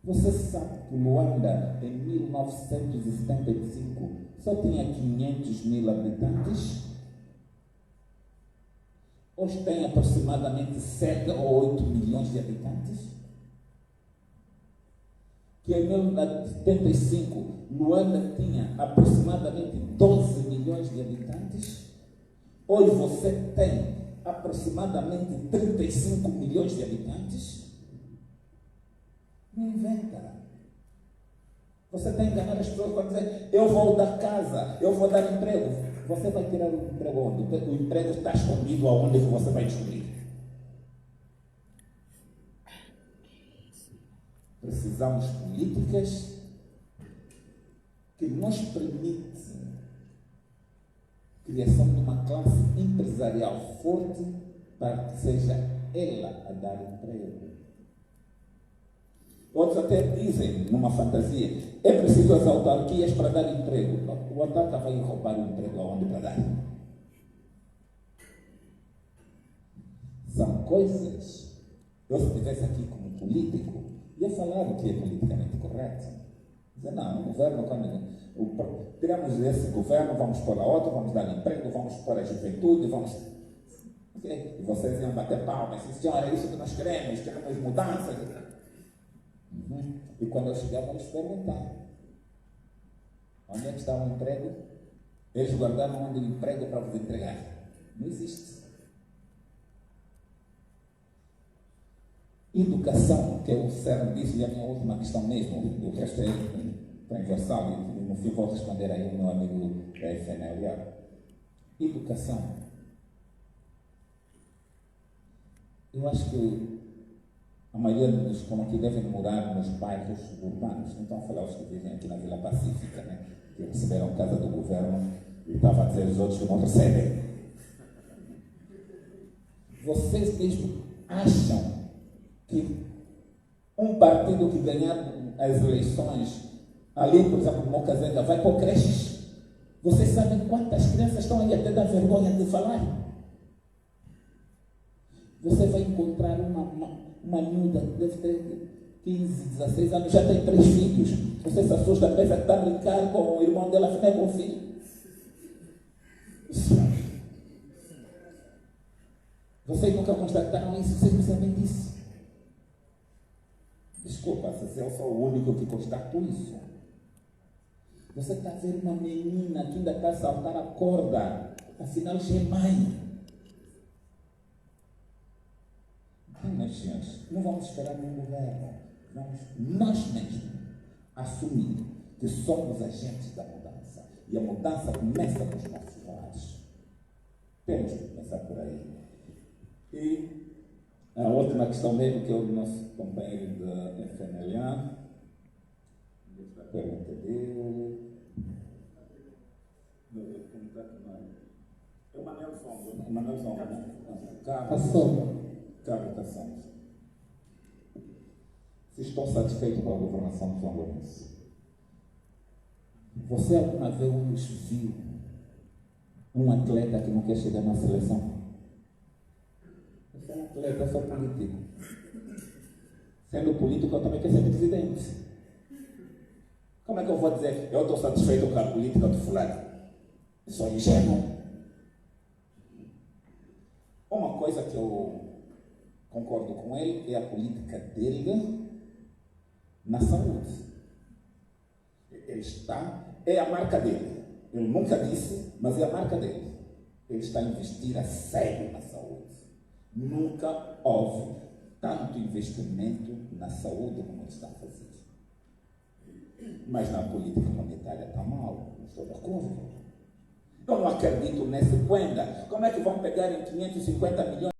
Você sabe que Luanda, em 1975, só tinha 500 mil habitantes? Hoje tem aproximadamente 7 ou 8 milhões de habitantes? Que em 1975, Luanda tinha aproximadamente 12 milhões de habitantes? Hoje você tem aproximadamente 35 milhões de habitantes? Não inventa. Você tem que enganar as pessoas para dizer: eu vou dar casa, eu vou dar emprego. Você vai tirar o emprego onde? O emprego está escondido aonde que você vai descobrir? Precisamos de políticas que nos permitem a criação de uma classe empresarial forte para que seja ela a dar emprego. Outros até dizem, numa fantasia, é preciso as autarquias para dar emprego. O autarca vai roubar o emprego aonde para dar? São coisas. Eu, se estivesse aqui como político, ia falar o que é politicamente correto. Dizer, não, o governo, quando tiramos esse governo, vamos pôr a outro, vamos dar emprego, vamos pôr a juventude, vamos... Okay. E vocês iam bater palmas, senhora, é isso que nós queremos mudanças. E quando eu chegava, eles perguntavam: onde é que está o emprego? Eles guardaram onde o emprego para vos entregar. Não existe. Educação, que é o cerne disso, e a minha última questão mesmo, o resto é transversal, e no fim vou responder aí o meu amigo da FNLA. Educação. Eu acho que a maioria dos como aqui devem morar nos bairros urbanos. Não estão a falar os que vivem aqui na Vila Pacífica, né? Que receberam casa do governo e estava a dizer os outros que não recebem. Vocês mesmo acham que um partido que ganhar as eleições, ali, por exemplo, Mocazenga, vai por creches? Vocês sabem quantas crianças estão aí até dar vergonha de falar? Você vai encontrar uma miúda, deve ter 15, 16 anos, já tem 3 filhos. Você se assusta, pensa que está a brincar com o irmão dela, afinal é com o filho. Vocês nunca constataram isso, vocês não sabem disso. Desculpa, se eu sou o único que constato isso. Você está a ver uma menina que ainda está a saltar a corda, afinal já é mãe. Meus senhores, não vamos esperar nenhum governo. Vamos nós mesmos assumir que somos agentes da mudança. E a mudança começa com os nossos lares. Temos que começar por aí. E a última questão mesmo, que é o nosso companheiro da FNLA. Deixa a pergunta dele. É o Manuel Sombra. Manuel Sombra, né? Carlos Cassandra. Se estou satisfeito com a governação de João Lourenço. Você alguma vez viu um atleta que não quer chegar na seleção? Você é um atleta, só político. Sendo político, eu também quero ser presidente. Como é que eu vou dizer, eu estou satisfeito com a política do fulano? Eu sou ingênuo. Uma coisa que eu concordo com ele é a política dele na saúde. Ele está, é a marca dele. Ele nunca disse, mas é a marca dele. Ele está a investir a sério na saúde. Nunca houve tanto investimento na saúde como ele está a fazer. Mas na política monetária está mal, não estou de acordo. Eu não acredito nesse Puenda. Como é que vão pegar em 550 milhões